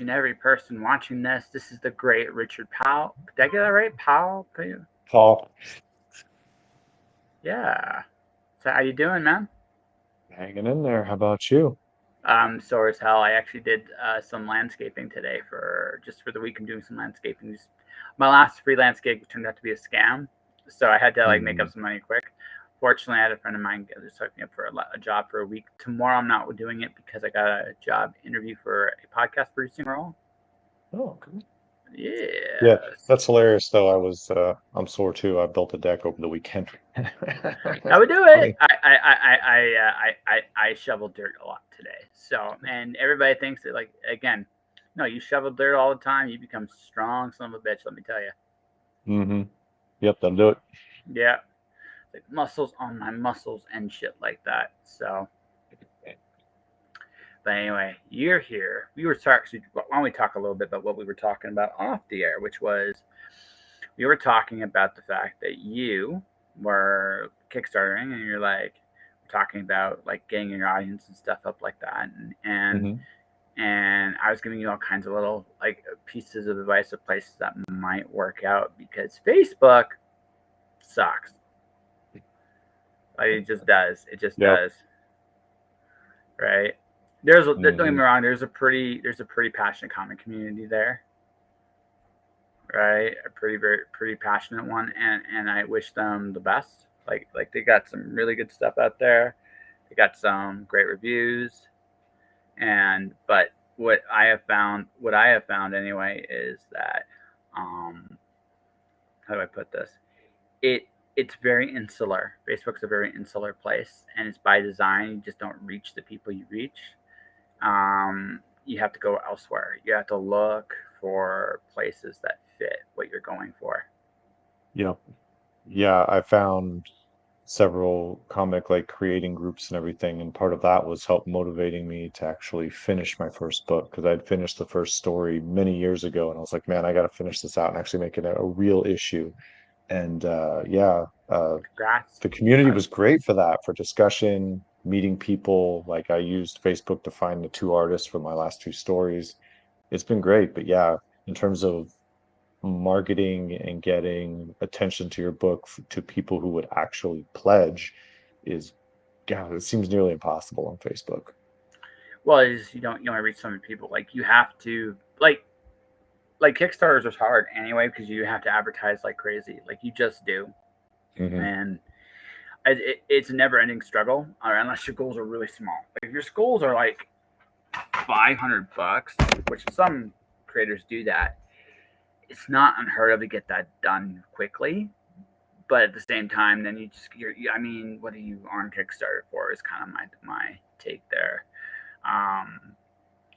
and every person watching this. This is the great Richard Powell. Did I get that right? Powell? Paul, Yeah. So how you doing, man? hanging in there. How about you? I'm sore as hell. I actually did some landscaping today for just for the week. I'm doing some landscaping. Just my last freelance gig turned out to be a scam, so I had to like make Hmm. up some money quick. Fortunately, I had a friend of mine just hooked me up for a job for a week. Tomorrow, I'm not doing it because I got a job interview for a podcast producing role. Oh, okay. Yeah, Yes, that's hilarious though. I'm sore too. I built a deck over the weekend. I would do it. Funny. I shovel dirt a lot today. So, and everybody thinks that, like, again, no, you shovel dirt all the time, you become strong son of a bitch. Let me tell you. Hmm. Yep, that'll do it. Yeah, like muscles on my muscles and shit like that. So, but anyway, you're here. We were talking. Why don't we talk a little bit about what we were talking about off the air, which was we were talking about the fact that you were kickstartering and you're like talking about like getting your audience and stuff up like that Hmm. and I was giving you all kinds of little like pieces of advice of places that might work out because Facebook sucks. Like it just Yep. does, right? Don't get me Hmm. wrong, there's a pretty passionate comic community there, right? A pretty passionate one, and I wish them the best. Like they got some really good stuff out there. They got some great reviews, and but what I have found anyway, is that um, how do I put this? It it's very insular. Facebook's a very insular place, and it's by design. You just don't reach the people you reach. You have to go elsewhere. You have to look for places that fit what you're going for. Yep. Yeah, I found several comic like creating groups and everything, and part of that was help motivating me to actually finish my first book because I'd finished the first story many years ago, and I was like, man, I got to finish this out and actually make it a real issue. And yeah, Congrats. the community Uh, was great for that, for discussion, meeting people. Like I used Facebook to find the two artists for my last two stories. It's been great, but yeah, in terms of marketing and getting attention to your book to people who would actually pledge is, yeah, it seems nearly impossible on Facebook. well, you don't reach so many people. Like you have to like Kickstarters is hard anyway because you have to advertise like crazy. Like you just do, Hmm. and it's a never ending struggle unless your goals are really small. Like if your goals are like $500, which some creators do that, it's not unheard of to get that done quickly. But at the same time, then I mean, what are you on Kickstarter for? Is kind of my take there. Um,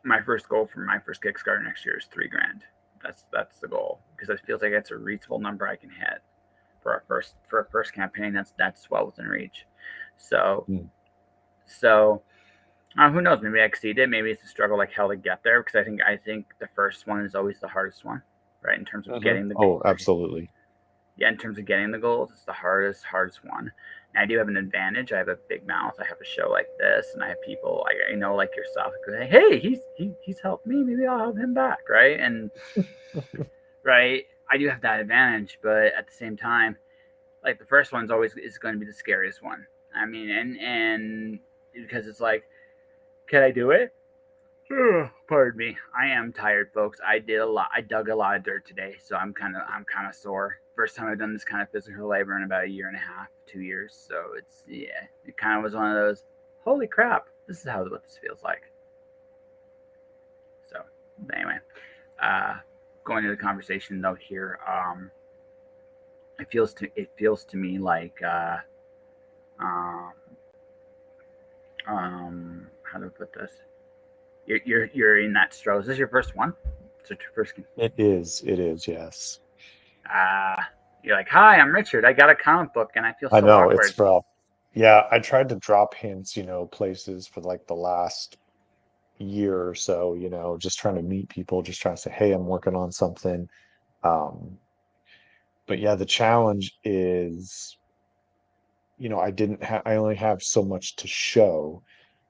my first goal for my first Kickstarter next year is 3 grand. That's the goal because it feels like it's a reachable number I can hit for a first campaign. That's well within reach. So so who knows? Maybe I exceed it. Maybe it's a struggle like hell to get there because I think the first one is always the hardest one, right? In terms of Hmm. getting the Oh, absolutely. yeah, in terms of getting the goals, it's the hardest one. And I do have an advantage. I have a big mouth. I have a show like this, and I have people like I know like yourself. Like, hey, he's helped me. Maybe I'll help him back, right? And right, I do have that advantage, but at the same time, like the first one's always is going to be the scariest one. I mean, and because it's like, can I do it? Pardon me. I am tired, folks. I did a lot. I dug a lot of dirt today, so I'm kind of sore. First time I've done this kind of physical labor in about a year and a half, 2 years. So it's yeah, it kind of was one of those. Holy crap! This is what this feels like. So anyway, uh, going to the conversation though here, it feels to me like um, how do I put this? You're in that struggle. Is this your first one? Is it your first? It is, yes. Uh, you're like, hi, I'm Richard. I got a comic book, and I feel I so know awkward. it's rough. Yeah, I tried to drop hints, places for like the last year or so, just trying to meet people, just trying to say, hey, I'm working on something. Um, but yeah, the challenge is, I only have so much to show.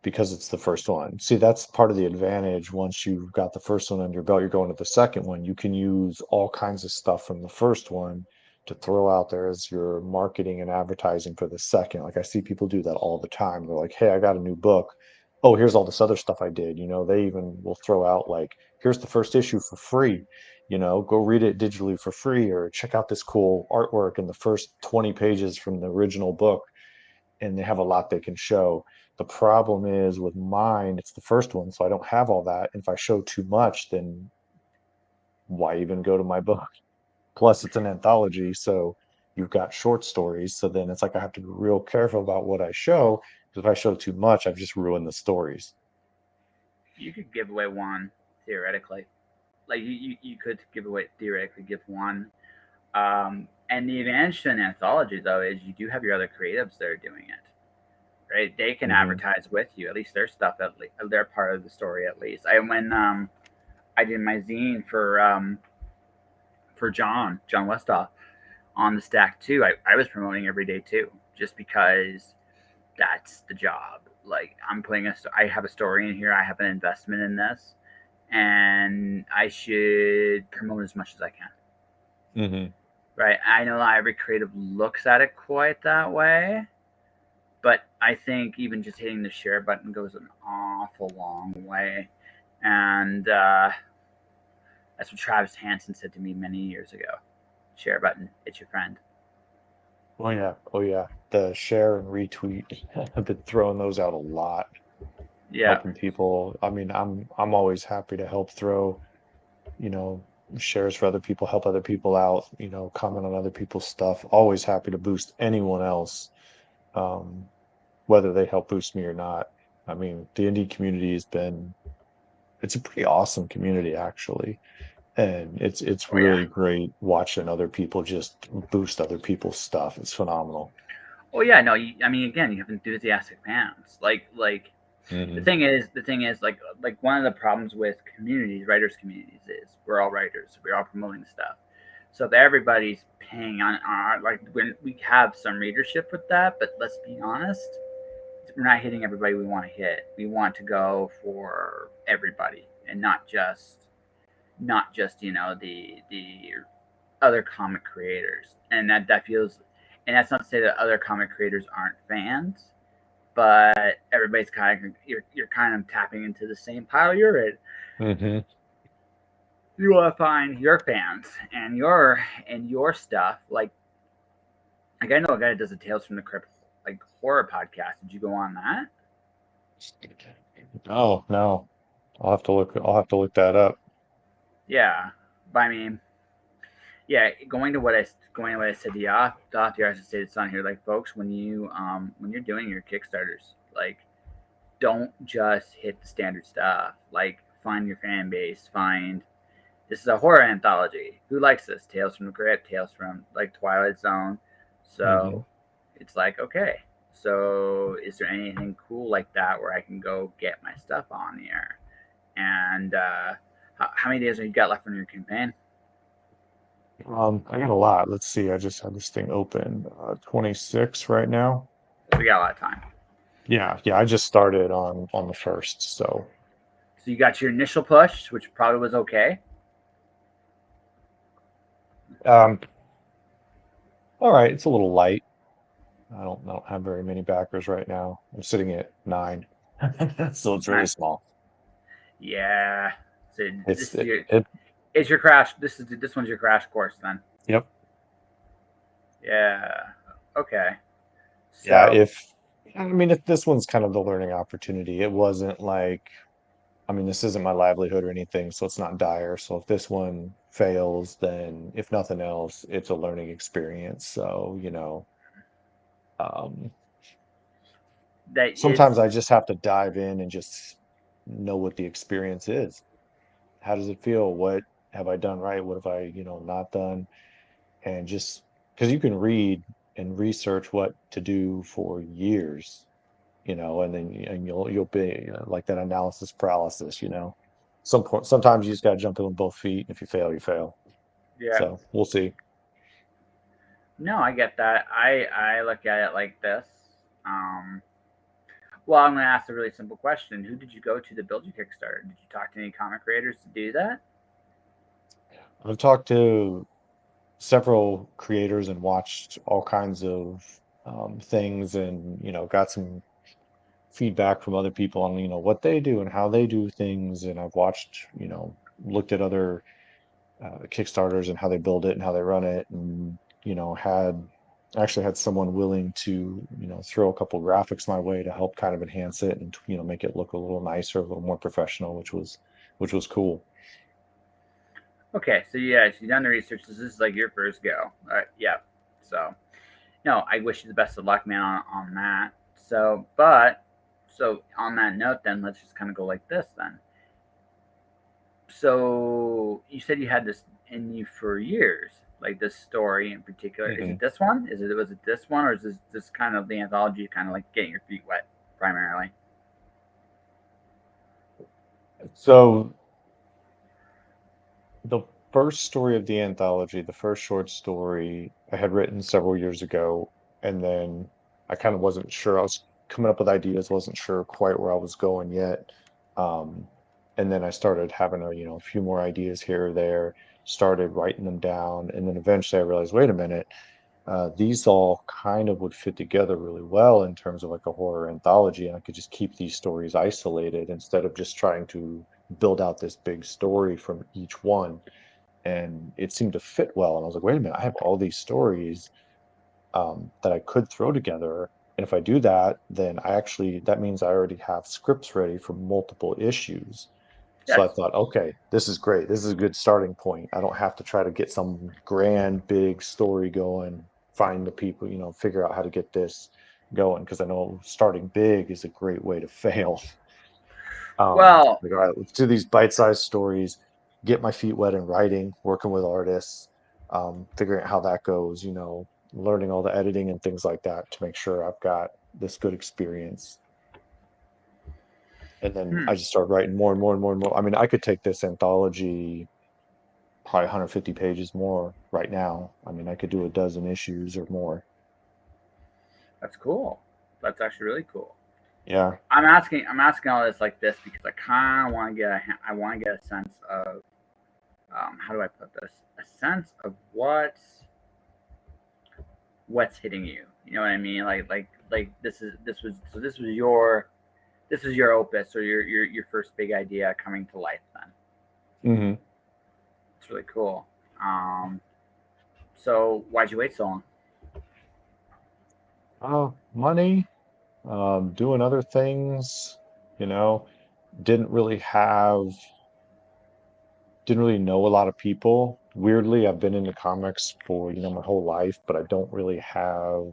because it's the first one. See, that's part of the advantage. Once you've got the first one under your belt, you're going to the second one. You can use all kinds of stuff from the first one to throw out there as your marketing and advertising for the second. Like I see people do that all the time. They're like, "Hey, I got a new book. Oh, here's all this other stuff I did." They even will throw out like, "Here's the first issue for free. Go read it digitally for free, or check out this cool artwork in the first 20 pages from the original book." And they have a lot they can show. The problem is with mine, it's the first one, so I don't have all that. If I show too much, then why even go to my book? Plus, it's an anthology, so you've got short stories. So then it's like I have to be real careful about what I show, because if I show too much, I've just ruined the stories. You could give away one theoretically. Like you could give away theoretically give one. And the advantage to an anthology though is you do have your other creatives that are doing it, right? They can Hmm. advertise with you. At least their stuff, at least they're part of the story. At least I when I did my zine for John Westoff on the stack too. I was promoting every day too, just because that's the job. Like I have a story in here. I have an investment in this, and I should promote as much as I can. Hmm. Right? I know not every creative looks at it quite that way, but I think even just hitting the share button goes an awful long way. And that's what Travis Hansen said to me many years ago. Share button, it's your friend. Oh yeah, oh yeah. The share and retweet, I've been throwing those out a lot, Yeah. helping people. I mean, I'm always happy to help throw you know, shares for other people, help other people out, comment on other people's stuff. Always happy to boost anyone else, um, whether they help boost me or not. I mean, the indie community it's a pretty awesome community actually. And it's Oh yeah. really great watching other people just boost other people's stuff. It's phenomenal. Oh yeah. No, I mean, again, you have enthusiastic fans. Like Hmm. the thing is, like one of the problems with communities, writers' communities, is we're all writers. We're all promoting stuff. So if everybody's paying on our like when we have some readership with that, but let's be honest, we're not hitting everybody we want to hit. We want to go for everybody and not just the other comic creators. And that feels, and that's not to say that other comic creators aren't fans, but everybody's kind of you're kind of tapping into the same pile you're in. Hmm. You want to find your fans and your stuff. Like I know a guy that does a Tales from the Crypt like horror podcast. Did you go on that? Oh no, I'll have to look that up. Yeah, but I mean, yeah, going to what I said to you off here, I should say it's on here. Like, folks, when you're doing your Kickstarters, like, don't just hit the standard stuff. Like, find your fan base. Find this is a horror anthology. Who likes this? Tales from the Crypt, Tales from like Twilight Zone. Hmm. So it's like, okay. So is there anything cool like that where I can go get my stuff on here? And how many days have you got left on your campaign? I got a lot. Let's see. I just had this thing open. 26 right now. We got a lot of time. Yeah, yeah. I just started on the first, so So you got your initial push, which probably was okay. um, all right. It's a little light. I don't have very many backers right now. I'm sitting at 9, so it's really Nice. small. Yeah. So It's this is it, your it it's your crash. This one's your crash course then. Yep. Yeah. Okay. Yeah. So If this one's kind of the learning opportunity, it wasn't like this isn't my livelihood or anything, so it's not dire. So if this one fails, then if nothing else, it's a learning experience. So, um, that sometimes it's I just have to dive in and just know what the experience is. How does it feel? What have I done right? What have I, not done? And just because you can read and research what to do for years, and then you'll be like that analysis paralysis. Sometimes you just got to jump in with both feet. If you fail, you fail. yeah. So we'll see. No, I get that. I look at it like this. Um, Well, I'm going to ask a really simple question. Who did you go to build your Kickstarter? Did you talk to any comic creators to do that? I've talked to several creators and watched all kinds of things, and got some feedback from other people on what they do and how they do things. And I've watched, looked at other Kickstarters and how they build it and how they run it, and had actually had someone willing to throw a couple graphics my way to help kind of enhance it and make it look a little nicer, a little more professional, which was cool. Okay, so yeah, you've done the research. This is like your first go. All right, yeah. So, no, I wish you the best of luck, man, on that. So on that note, then let's just kind of go like this then. So you said you had this in you for years, like this story in particular. Is Mhm. it this one? Was it this one, or is this kind of the anthology, kind of like getting your feet wet primarily? So the first story of the anthology, the first short story I had written several years ago, and then I kind of wasn't sure. I was coming up with ideas, wasn't sure quite where I was going yet. Um, and then I started having a few more ideas here or there, started writing them down, and then eventually I realized, wait a minute, these all kind of would fit together really well in terms of like a horror anthology, and I could just keep these stories isolated instead of just trying to build out this big story from each one. And it seemed to fit well. And I was like, wait a minute, I have all these stories that I could throw together. And if I do that, then that means I already have scripts ready for multiple issues. So I Yes. thought, okay, this is great. This is a good starting point. I don't have to try to get some grand, big story going, find the people, figure out how to get this going. Because I know starting big is a great way to fail. Well, Like, all right, let's do these bite-sized stories, get my feet wet in writing, working with artists, figuring out how that goes, learning all the editing and things like that to make sure I've got this good experience. And then hmm, I just start writing more and more and more and more. I mean, I could take this anthology probably 150 pages more right now. I mean, I could do a dozen issues or more. that's cool. That's actually really cool. Yeah. I'm asking all this like this because I kind of want to I want to get a sense of how do I put this? A sense of what's hitting you. You know what I mean? Like this was your opus or your first big idea coming to life. Then Hmm. it's really cool. Um, so why'd you wait so long? Money, doing other things, you know, didn't really have, didn't really know a lot of people. Weirdly, I've been into comics for, my whole life, but I don't really have,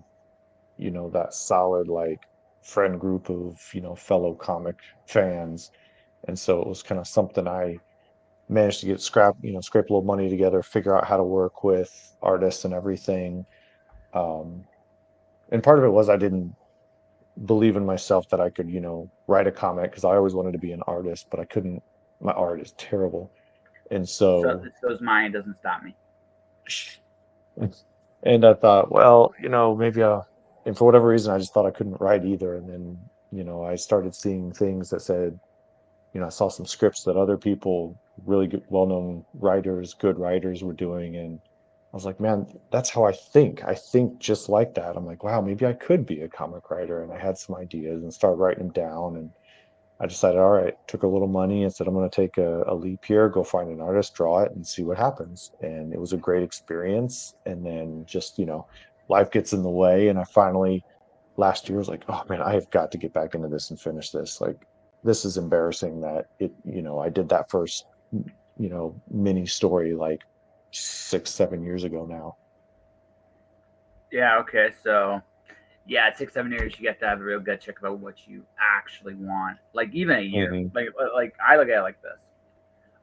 that solid like friend group of, fellow comic fans. And so it was kind of something I managed to scrape a little money together, figure out how to work with artists and everything. Um, and part of it was I didn't believe in myself that I could, write a comic because I always wanted to be an artist, but I couldn't. My art is terrible. And So so, so's mine. Doesn't stop me. and I thought, well, maybe and for whatever reason, I just thought I couldn't write either. And then, I started seeing things that said, I saw some scripts that other people, really good, well-known writers, good writers were doing. And I was like, man, that's how I think. I think just like that. I'm like, wow, maybe I could be a comic writer. And I had some ideas and started writing them down. And I decided, all right, took a little money and said, I'm going to take a leap here, go find an artist, draw it, and see what happens. And it was a great experience. And then just, life gets in the way. And I finally, last year, was like, oh man, I have got to get back into this and finish this. Like, this is embarrassing that I did that first, mini story like 6, 7 years ago now. Yeah. Okay. So yeah, at 6, 7 years, you get to have a real gut check about what you actually want. Like even a year. Hmm. Like I look at it like this.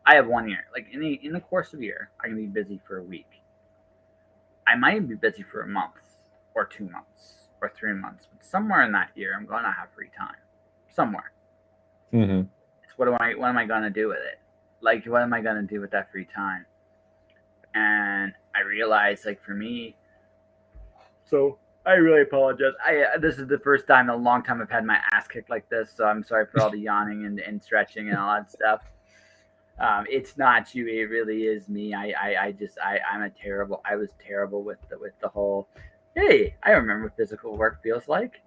I have 1 year. Like in the course of a year, I can be busy for a week. I might be busy for a month, or 2 months, or 3 months. But somewhere in that year, I'm gonna have free time. Somewhere. Hmm. It's what am I gonna do with it? Like what am I gonna do with that free time? And I realized like for me. So. I really apologize. I This is the first time in a long time I've had my ass kicked like this, so I'm sorry for all the yawning and stretching and all that stuff. It's not you; it really is me. I'm a terrible. I was terrible with the whole. Hey, I remember what physical work feels like,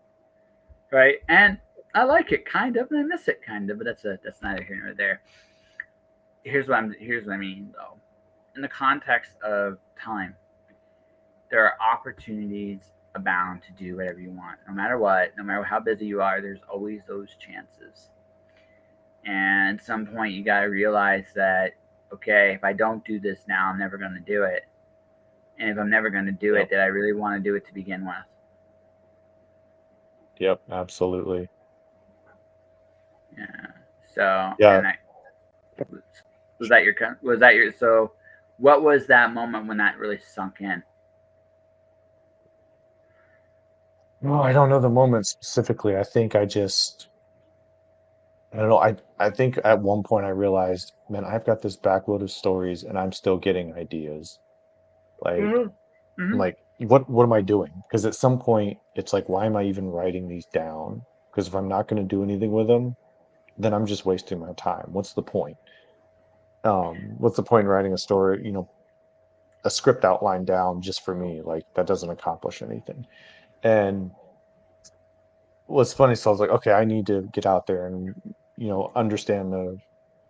right? And I like it kind of, and I miss it kind of, but that's neither here nor there. Here's what I mean though. In the context of time, there are opportunities abound to do whatever you want, no matter what, no matter how busy you are. There's always those chances, and at some point you got to realize that okay, if I don't do this now, I'm never going to do it, and if I'm never going to do it, Yep. did I really want to do it to begin with? Yep. Absolutely. Yeah. So, Yeah. and I was that your was that your so what was that moment when that really sunk in? No, I don't know the moment specifically. I don't know. I think at one point I realized, man, I've got this backload of stories and I'm still getting ideas. Like, Mm-hmm. I'm Mm-hmm. like, what am I doing? Because at some point it's like, why am I even writing these down? Because if I'm not going to do anything with them, then I'm just wasting my time. What's the point? What's the point in writing a story, a script outline down just for me? Like that doesn't accomplish anything. And what's funny, so I was like, okay, I need to get out there and, understand the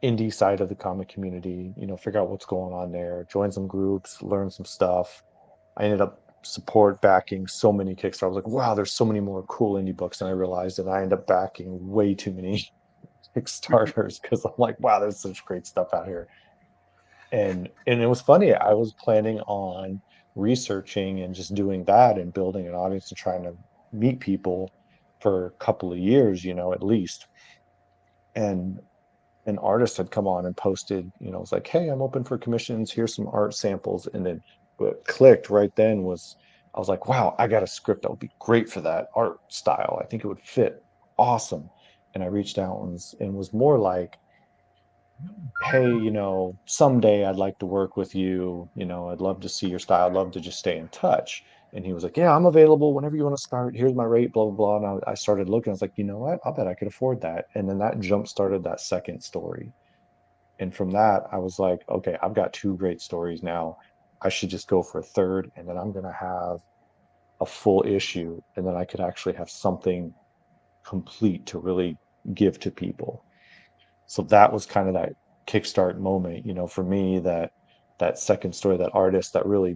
indie side of the comic community, figure out what's going on there, join some groups, learn some stuff. I ended up support backing so many Kickstarter. I was like, wow, there's so many more cool indie books than I realized, and I ended up backing way too many Kickstarters because I'm like, wow, there's such great stuff out here. And it was funny. I was planning on researching and just doing that and building an audience and trying to meet people for a couple of years, at least. And an artist had come on and posted, it was like, hey, I'm open for commissions. Here's some art samples. And then what clicked right then was I was like, wow, I got a script that would be great for that art style. I think it would fit awesome. And I reached out and was more like, hey, someday I'd like to work with you. I'd love to see your style. I'd love to just stay in touch. And he was like, yeah, I'm available whenever you want to start. Here's my rate, blah, blah, blah. And I started looking. I was like, you know what? I'll bet I could afford that. And then that jump started that second story. And from that, I was like, okay, I've got two great stories now. I should just go for a third. And then I'm going to have a full issue. And then I could actually have something complete to really give to people. So that was kind of that kickstart moment, for me, that second story, that artist that really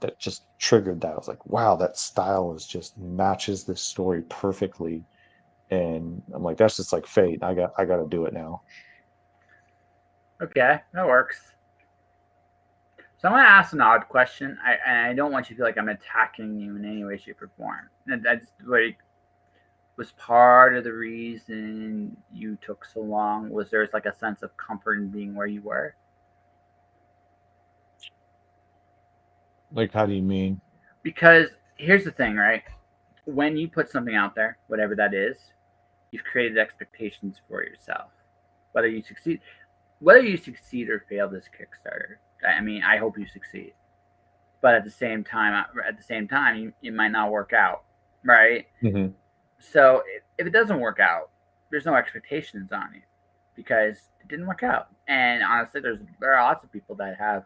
that just triggered that. I was like, wow, that style is just matches this story perfectly. And I'm like, that's just like fate. I got to do it now. Okay, that works. So I'm going to ask an odd question. I don't want you to feel like I'm attacking you in any way, shape, or form. And that's like was part of the reason you took so long. Was there like a sense of comfort in being where you were? Like, how do you mean? Because here's the thing, right? When you put something out there, whatever that is, you've created expectations for yourself. Whether you succeed, whether you succeed or fail this Kickstarter, I mean, I hope you succeed. But at the same time, it might not work out, right? Hmm. So if it doesn't work out, there's no expectations on you because it didn't work out. And honestly, there are lots of people that have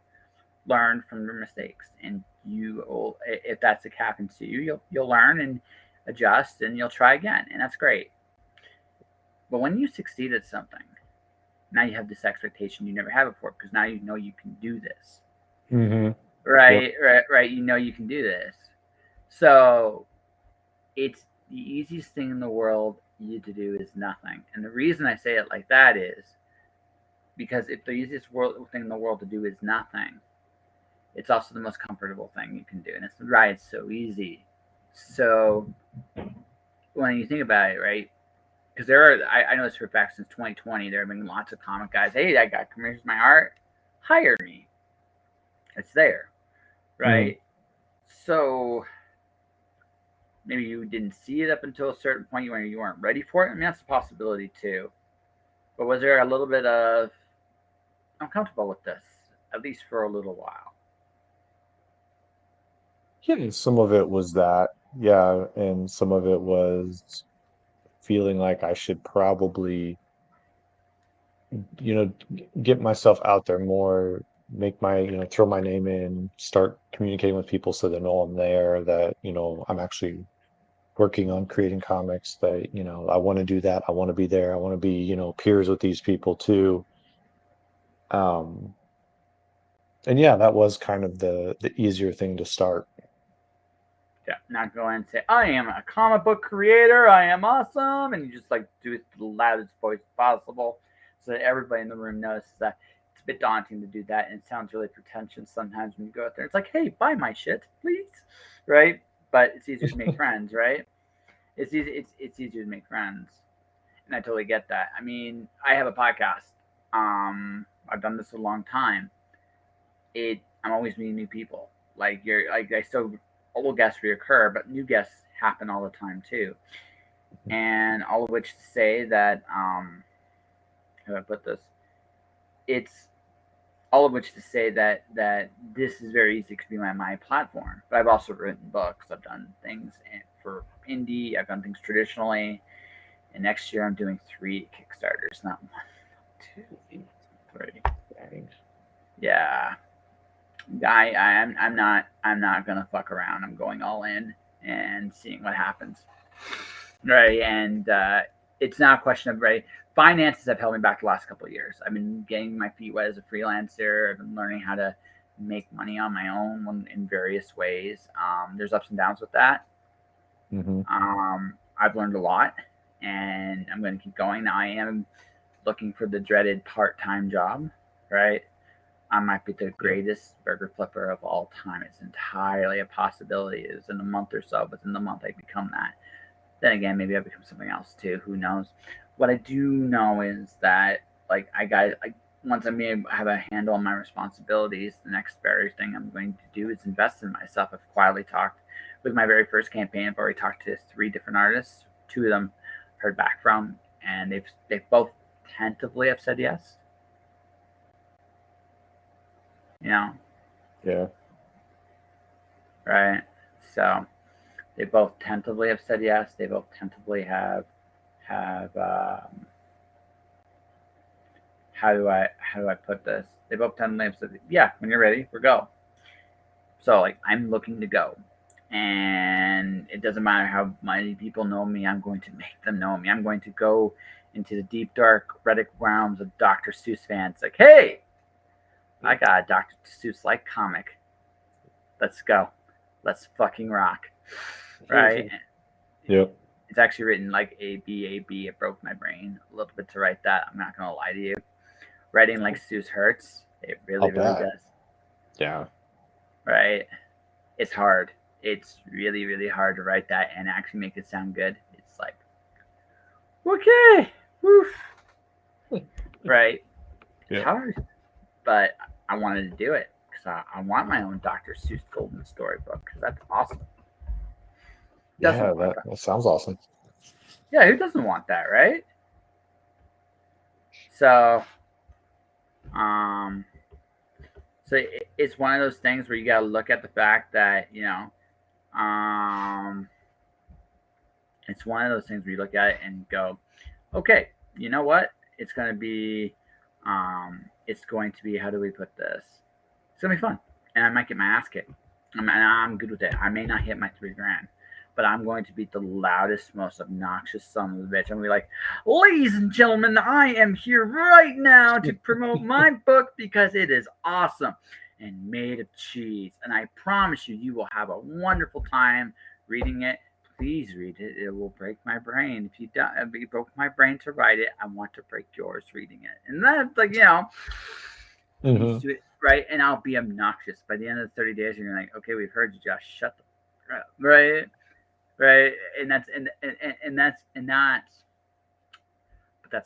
learned from their mistakes, and you will, if that's what happens to you, you'll learn and adjust, and you'll try again, and that's great. But when you succeed at something, now you have this expectation you never had before because now you know you can do this, Hmm. Yep. right? Right, right. You know you can do this. So it's the easiest thing in the world you to do is nothing. And the reason I say it like that is because if the thing in the world to do is nothing, it's also the most comfortable thing you can do. And it's right, it's so easy. So when you think about it, right? Because I know this for a fact since 2020, there have been lots of comic guys. Hey, I got commissions my art, hire me. It's there, Hmm. right? So maybe you didn't see it up until a certain point when you weren't ready for it. I mean, that's a possibility too. But was there a little bit of I'm comfortable with this, at least for a little while? Yeah, some of it was that. Yeah, and some of it was feeling like I should probably, get myself out there more, make my, throw my name in, start communicating with people so they know I'm there, that, I'm actually working on creating comics, that, I want to do that. I want to be there. I want to be, peers with these people too. Um, and yeah, that was kind of the easier thing to start. Yeah, not go and say, I am a comic book creator, I am awesome, and you just like do it the loudest voice possible so that everybody in the room knows that. It's a bit daunting to do that, and it sounds really pretentious sometimes when you go out there. It's like, hey, buy my shit, please, right? But it's easier to make friends, right? It's easier to make friends, and I totally get that. I mean, I have a podcast. I've done this a long time. I'm always meeting new people. Like you're like I still old guests reoccur, but new guests happen all the time too. And all of which to say that how do I put this? It's all of which to say that this is very easy to be my platform. But I've also written books. I've done things for indie. I've done things traditionally. And next year I'm doing 3 Kickstarters, not one, two, three. Dang. Yeah, I'm not gonna fuck around. I'm going all in and seeing what happens. Right, and it's not a question of right. Finances have held me back the last couple of years. I've been getting my feet wet as a freelancer. I've been learning how to make money on my own in various ways. There's ups and downs with that. Hmm. I've learned a lot, and I'm going to keep going. Now I am looking for the dreaded part-time job, right? I might be the Yep. greatest burger flipper of all time. It's entirely a possibility. Is in a month or so, within the month I become that. Then again, maybe I become something else too. Who knows? What I do know is that like once have a handle on my responsibilities, the next very thing I'm going to do is invest in myself. I've quietly talked with my very first campaign. I've already talked to 3 different artists. 2 of them I've heard back from, and they've both tentatively have said yes. You know, Yeah. right? So they both tentatively have said yes. They both tentatively have how do I put this? They both tentatively have said yeah. When you're ready, we're go. So like I'm looking to go, and it doesn't matter how many people know me. I'm going to make them know me. I'm going to go into the deep dark Reddit realms of Dr. Seuss fans. Like, hey, I got a Dr. Seuss like comic. Let's go. Let's fucking rock. Right? Yep. It's actually written like A B. It broke my brain a little bit to write that. I'm not gonna lie to you. Writing like Seuss hurts. It I'll really bet. does. Yeah. Right? It's hard. It's really hard to write that and actually make it sound good. It's like okay, woof. Right? It's Yep. hard, but I wanted to do it because I want my own Dr. Seuss Golden Storybook because that's awesome. Doesn't Yeah, want that, that. that sounds awesome. Yeah, who doesn't want that, right? So, um, so it's one of those things where you got to look at the fact that um, it's one of those things where you look at it and go, okay, you know what? It's going to be. How do we put this? It's gonna be fun, and I might get my ass kicked. I'm good with it. I may not hit my 3 grand, but I'm going to be the loudest, most obnoxious son of a bitch. I'm gonna be like, ladies and gentlemen, I am here right now to promote my book because it is awesome and made of cheese. And I promise you, you will have a wonderful time reading it. Please read it. It will break my brain. If you don't, if you broke my brain to write it, I want to break yours reading it. And that's like, Hmm. used to it, right? And I'll be obnoxious. By the end of the 30 days, you're like, okay, we've heard you, Josh. Shut the fuck up, right? Right? And that's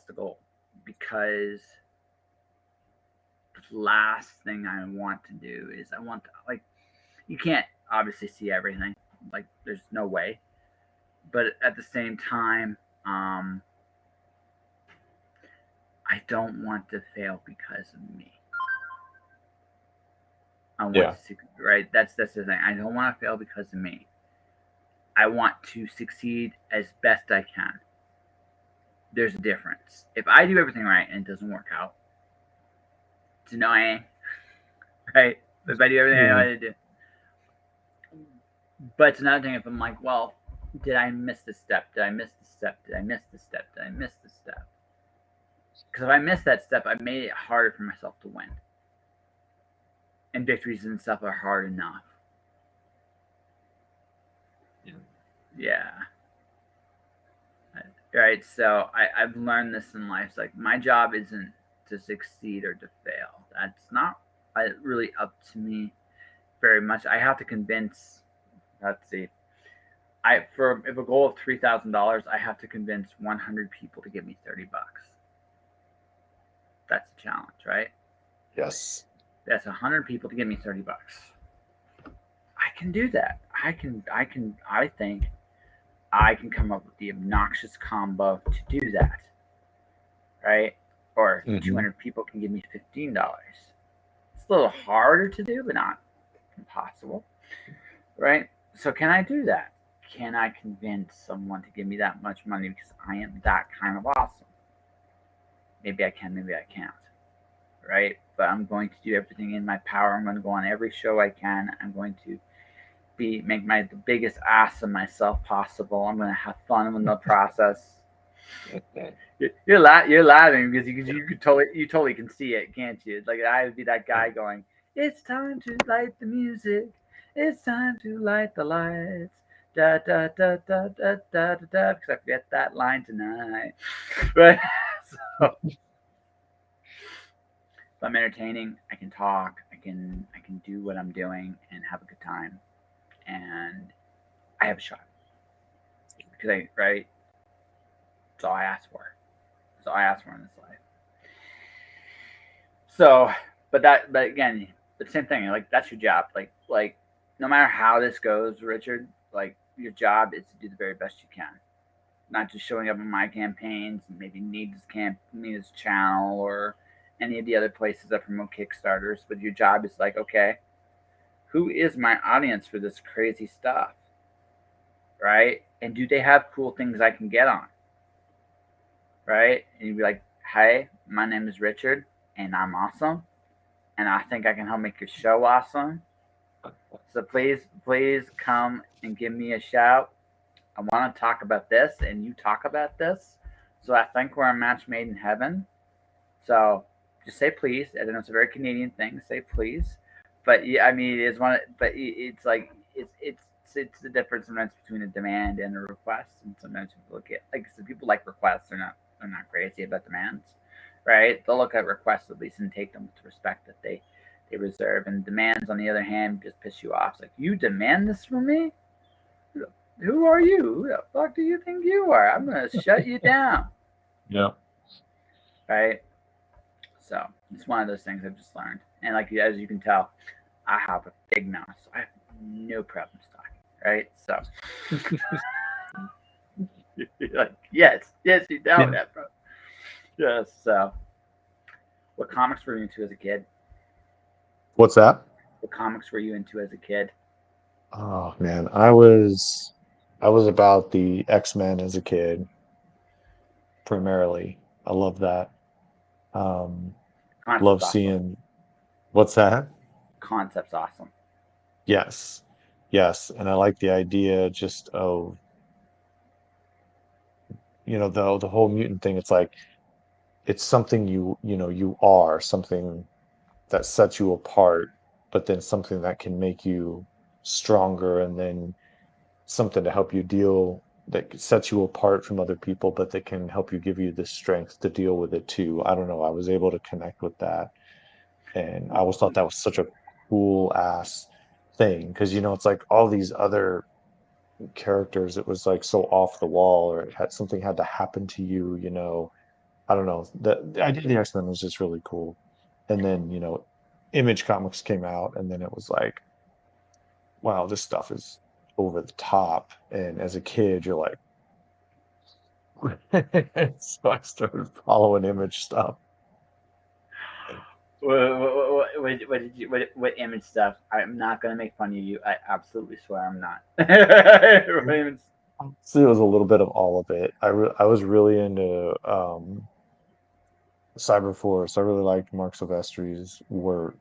the goal because the last thing I want to do is I want to like you can't obviously see everything. Like there's no way. But at the same time, um, I don't want to fail because of me. I want Yeah. to see right. That's the thing. I don't want to fail because of me. I want to succeed as best I can. There's a difference. If I do everything right and it doesn't work out, it's annoying, right? If I do everything I know how Mm. to do, but it's another thing if I'm like, well, did I miss the step? Did I miss the step? Did I miss the step? Did I miss the step? Because if I miss that step, I made it harder for myself to win. And victories and stuff are hard enough. Yeah. Yeah. Right. So I've learned this in life. It's like my job isn't to succeed or to fail. That's not really up to me very much. I have to convince. Let's see. I for if a goal of $3,000, I have to convince 100 people to give me $30. That's the challenge, right? Yes. That's 100 people to give me $30. I can do that. I think I can come up with the obnoxious combo to do that, right? Or Hmm. 200 people can give me $15. It's a little harder to do, but not impossible, right? So can I do that? Can I convince someone to give me that much money because I am that kind of awesome? Maybe I can, maybe I can't, right? But I'm going to do everything in my power. I'm going to go on every show I can. I'm going to make my the biggest ass of myself possible. I'm going to have fun in the process. You're laughing because you could totally can see it, can't you? Like I would be that guy going, "It's time to light the music. It's time to light the lights." Da da da da da da da da. Because I forget that line tonight, right? So if I'm entertaining, I can talk. I can do what I'm doing and have a good time, and I have a shot because I right. That's all I ask for. That's all I ask for in this life. So, but again, the same thing. Like that's your job. Like no matter how this goes, Richard. Like your job is to do the very best you can. Not just showing up in my campaigns, maybe Nita's channel or any of the other places that promote Kickstarters. But your job is like, okay, who is my audience for this crazy stuff, right? And do they have cool things I can get on, right? And you'd be like, hey, my name is Richard, and I'm awesome, and I think I can help make your show awesome. So please come and give me a shout. I want to talk about this, and you talk about this. So I think we're a match made in heaven. So just say please. I know it's a very Canadian thing. Say please. But yeah, I mean, it's one. But it's like it's the difference sometimes between a demand and a request. And sometimes people look at like some people like requests. They're not crazy about demands, right? They'll look at requests at least and take them with respect that they reserve. And demands, on the other hand, just piss you off. It's like you demand this from me. Who are you? Who the fuck do you think you are? I'm gonna shut you down, Yeah. right? So it's one of those things I've just learned. And like as you can tell, I have a big mouth, so I have no problems talking, right? So you're like, yes, you know Yeah. that, bro. Yes. So, what comics were you into as a kid? What's that? What comics were you into as a kid? Oh man, I was about the X-Men as a kid, primarily. I love that. Um, Concept's love awesome. seeing what's that? Concept's awesome. Yes. Yes. And I like the idea just of, the whole mutant thing. It's like it's something you are, something that sets you apart, but then something that can make you stronger, and then something to help you deal that sets you apart from other people, but that can help you give you the strength to deal with it too. I don't know. I was able to connect with that. And I always thought that was such a cool ass thing because, it's like all these other characters, it was like so off the wall, or something had to happen to you. I don't know. The idea of the X-Men was just really cool. And then, Image Comics came out, and then it was like, wow, this stuff is over the top. And as a kid, you're like, so I started following Image stuff. What did you what image stuff? I'm not gonna make fun of you. I absolutely swear I'm not. What image- So it was a little bit of all of it. I was really into Cyberforce. I really liked Mark Silvestri's work.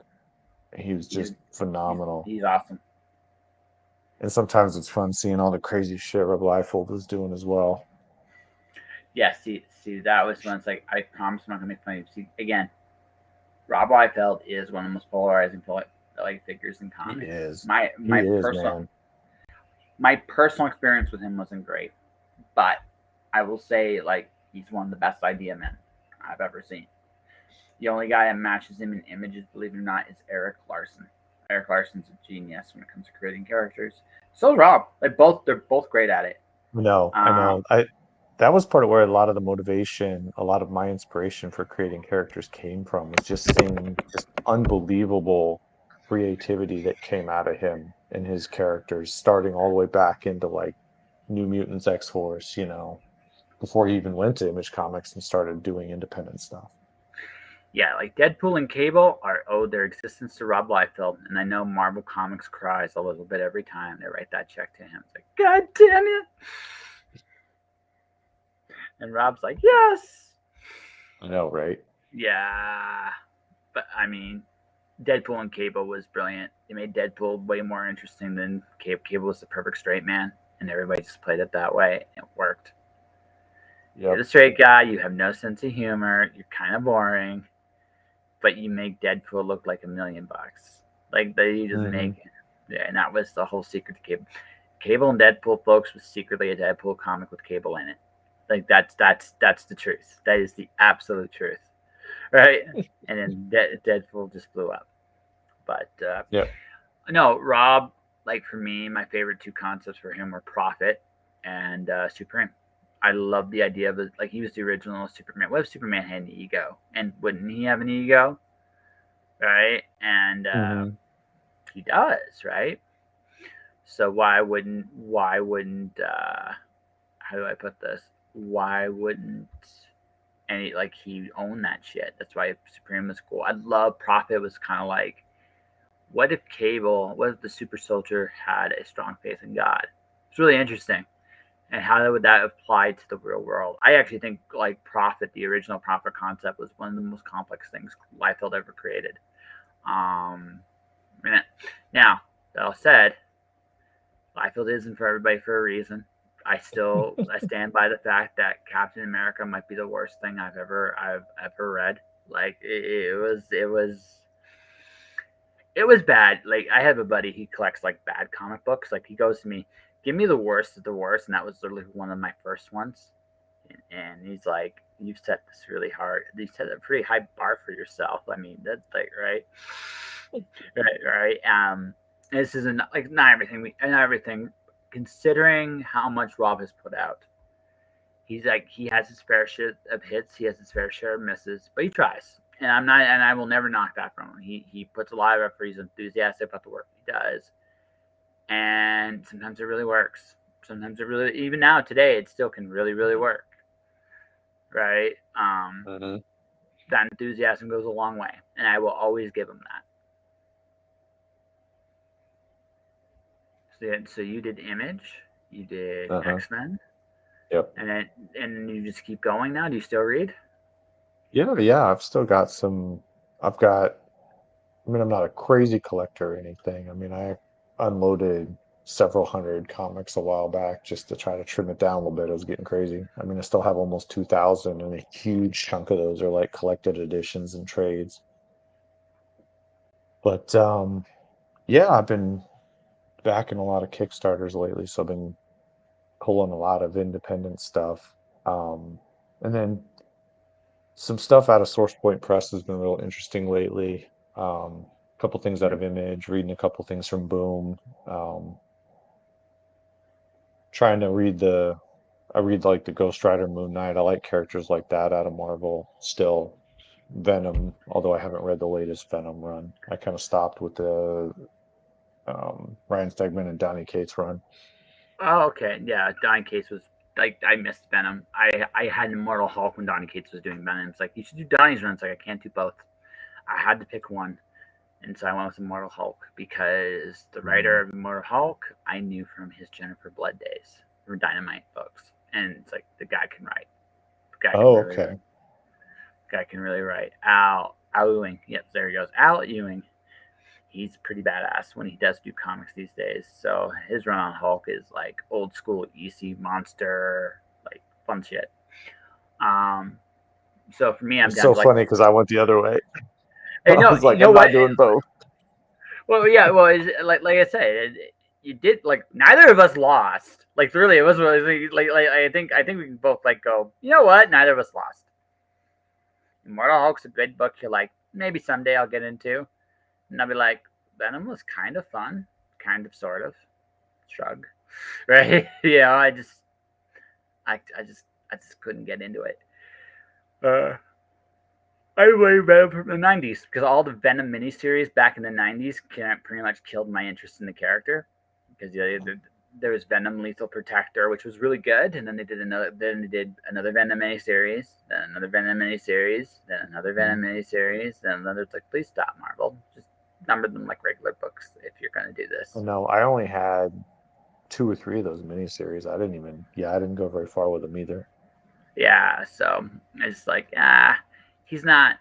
He was he's, just phenomenal. he's awesome. And sometimes it's fun seeing all the crazy shit Rob Liefeld is doing as well. Yeah, see, that was when it's like I promise I'm not gonna make fun of you. See, again, Rob Liefeld is one of the most polarizing like figures in He comics. is. My He my is, personal man. my personal experience with him wasn't great, but I will say like he's one of the best idea men I've ever seen. The only guy that matches him in images, believe it or not, is Eric Larson. Eric Larson's a genius when it comes to creating characters. So is Rob. They're both great at it. No, I Um, know. I That was part of where a lot of the motivation, a lot of my inspiration for creating characters came from, was just seeing just unbelievable creativity that came out of him and his characters, starting all the way back into like New Mutants X-Force, before he even went to Image Comics and started doing independent stuff. yeah, like Deadpool and Cable are owed their existence to Rob Liefeld, and I know Marvel Comics cries a little bit every time they write that check to him. It's like, God damn it! And Rob's like, yes, I know, right? yeah. But I mean, Deadpool and Cable was brilliant. They made Deadpool way more interesting than Cable. Cable was the perfect straight man, and everybody just played it that way. It worked. You're Yep. the straight guy. You have no sense of humor. You're kind of boring, but you make Deadpool look like $1 million. Like they just Hmm. make, yeah, and that was the whole secret to Cable. Cable and Deadpool, folks, was secretly a Deadpool comic with Cable in it. Like that's the truth. That is the absolute truth, right? And then Deadpool just blew up. But Yep. no, Rob. Like for me, my favorite two concepts for him were Prophet and Supreme. I love the idea of it. Like he was the original Superman. What if Superman had an ego? And wouldn't he have an ego? Right? And Hmm. he does, right? So why wouldn't how do I put this? Why wouldn't any like he own that shit? That's why Supreme was cool. I love Prophet was kind of like what if the super soldier had a strong faith in God? It's really interesting. And how would that apply to the real world? I actually think like Prophet, the original Prophet concept was one of the most complex things Liefeld ever created. Um, now, that all said, Liefeld isn't for everybody for a reason. I stand by the fact that Captain America might be the worst thing I've ever read. Like it was bad. Like I have a buddy, he collects like bad comic books. Like he goes to me, give me the worst of the worst, and that was literally one of my first ones. And he's like, you've set this really hard. You set a pretty high bar for yourself. I mean, that's like right, right. This isn't like not everything. Considering how much Rob has put out, he's like he has his fair share of hits, he has his fair share of misses, but he tries. And I will never knock that from him. He puts a lot of effort. He's enthusiastic about the work he does, and sometimes it really works. Sometimes it really, even now today, it still can really work, right? Hmm. That enthusiasm goes a long way, and I will always give him that. So you did Image, you did Uh-huh. X Men, Yep. and you just keep going now. Do you still read? Yeah, I've still got some. I've got I mean, I'm not a crazy collector or anything. I mean, I unloaded several hundred comics a while back just to try to trim it down a little bit. It was getting crazy. I mean, I still have almost 2,000, and a huge chunk of those are like collected editions and trades. But yeah, I've been backing a lot of Kickstarters lately, so I've been pulling a lot of independent stuff. And then some stuff out of Source Point Press has been real interesting lately. A couple things out Yep. of Image, reading a couple things from Boom. Um, Trying to read I read like the Ghost Rider Moon Knight. I like characters like that out of Marvel still. Venom, although I haven't read the latest Venom run. I kind of stopped with the Ryan Stegman and Donny Cates run. Oh, okay. Yeah, Donny Cates was like I missed Venom. I had Immortal Hulk when Donny Cates was doing Venom. It's like you should do Donny's run. It's like I can't do both. I had to pick one, and so I went with Immortal Hulk because the writer Mm. of Immortal Hulk I knew from his Jennifer Blood days or Dynamite books, and it's like the guy can write. The guy can Oh, really, okay. guy can really write. Al Ewing. Yep, there he goes. Al Ewing. He's pretty badass when he does do comics these days. So his run on Hulk is like old school EC monster, like fun shit. Um, so for me, I'm It's down so to like, funny because I went the other way. hey, I no, was you like, know I'm what? not doing both. Well, yeah, well, like I said, you did like neither of us lost. Like really, it was really like I think we can both like go. You know what? Neither of us lost. Immortal Hulk's a good book. You're like maybe someday I'll get into, and I'll be like Venom was kind of fun, kind of sort of shrug, right? Yeah, I just couldn't get into it. Uh, I really Venom from the '90s because all the Venom miniseries back in the '90s pretty much killed my interest in the character because there was Venom Lethal Protector, which was really good, and then they did another Venom miniseries, then another Venom miniseries, then another Mm. Venom miniseries, then another. It's like, please stop, Marvel. Just number them like regular books if you're gonna do Oh, this. no, I only had two or three of those miniseries. I didn't go very far with them either. Yeah, so it's like he's not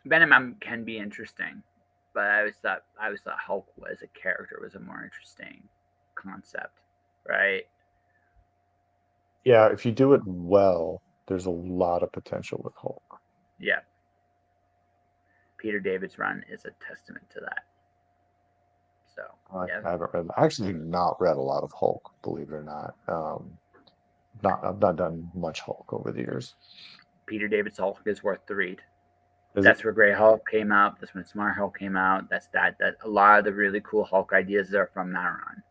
Venom can be interesting, but I always thought Hulk as a character was a more interesting concept, right? Yeah, if you do it well, there's a lot of potential with Hulk. Yeah, Peter David's run is a testament to that. So yeah, I haven't read, I actually have not read a lot of Hulk, believe it or not. I've not done much Hulk over the years. Peter David's Hulk is worth the read. Is it? That's where Grey Hulk came out. That's when Smart Hulk came out. That a lot of the really cool Hulk ideas are from that run.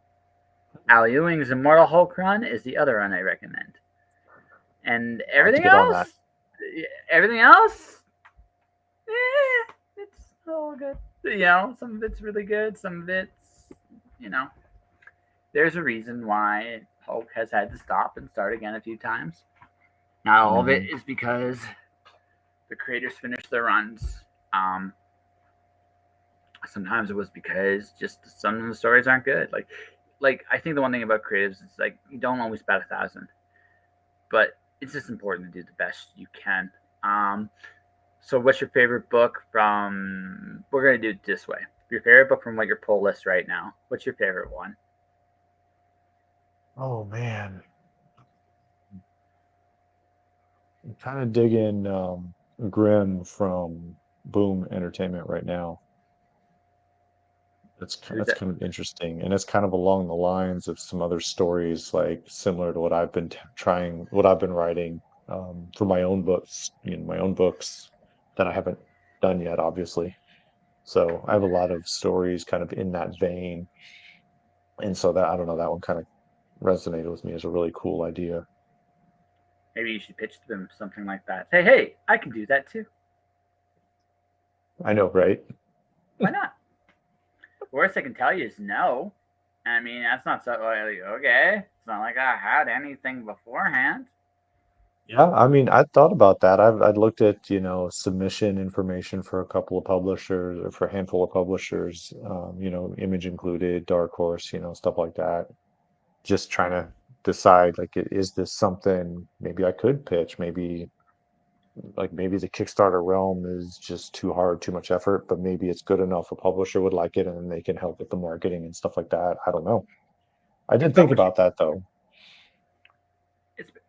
Al Ewing's Immortal Hulk run is the other run I recommend, and I'll have to get on that. everything else, it's all good. Some of it's really good. Some of it's, you know, there's a reason why Hulk has had to stop and start again a few times. Not all of it Hmm. is because the creators finished their runs. Um, Sometimes it was because just some of the stories aren't good. Like I think the one thing about creatives is like you don't always bat 1,000, but it's just important to do the best you can. Um, so, what's your favorite book from? We're gonna do it this way. Your favorite book from like your pull list right now. What's your favorite one? Oh man, I'm kind of digging Grimm from Boom Entertainment right now. Who's That's that? kind of interesting, and it's kind of along the lines of some other stories, like similar to what I've been what I've been writing for my own books, my own books that I haven't done yet, obviously. So I have a lot of stories kind of in that vein, and so that I don't know, that one kind of resonated with me as a really cool idea. Maybe you should pitch to them something like that. Say, hey, I can do that too. I know, right? Why not? Worst I can tell you is no. I mean, that's not so like, okay. It's not like I had anything beforehand. Yeah, I mean, I thought about that. I'd looked at, submission information for a couple of publishers or for a handful of publishers, Image included, Dark Horse, stuff like that. Just trying to decide, like, is this something maybe I could pitch? Maybe the Kickstarter realm is just too hard, too much effort, but maybe it's good enough a publisher would like it and they can help with the marketing and stuff like that. I don't know. I It's did about think what you about that though.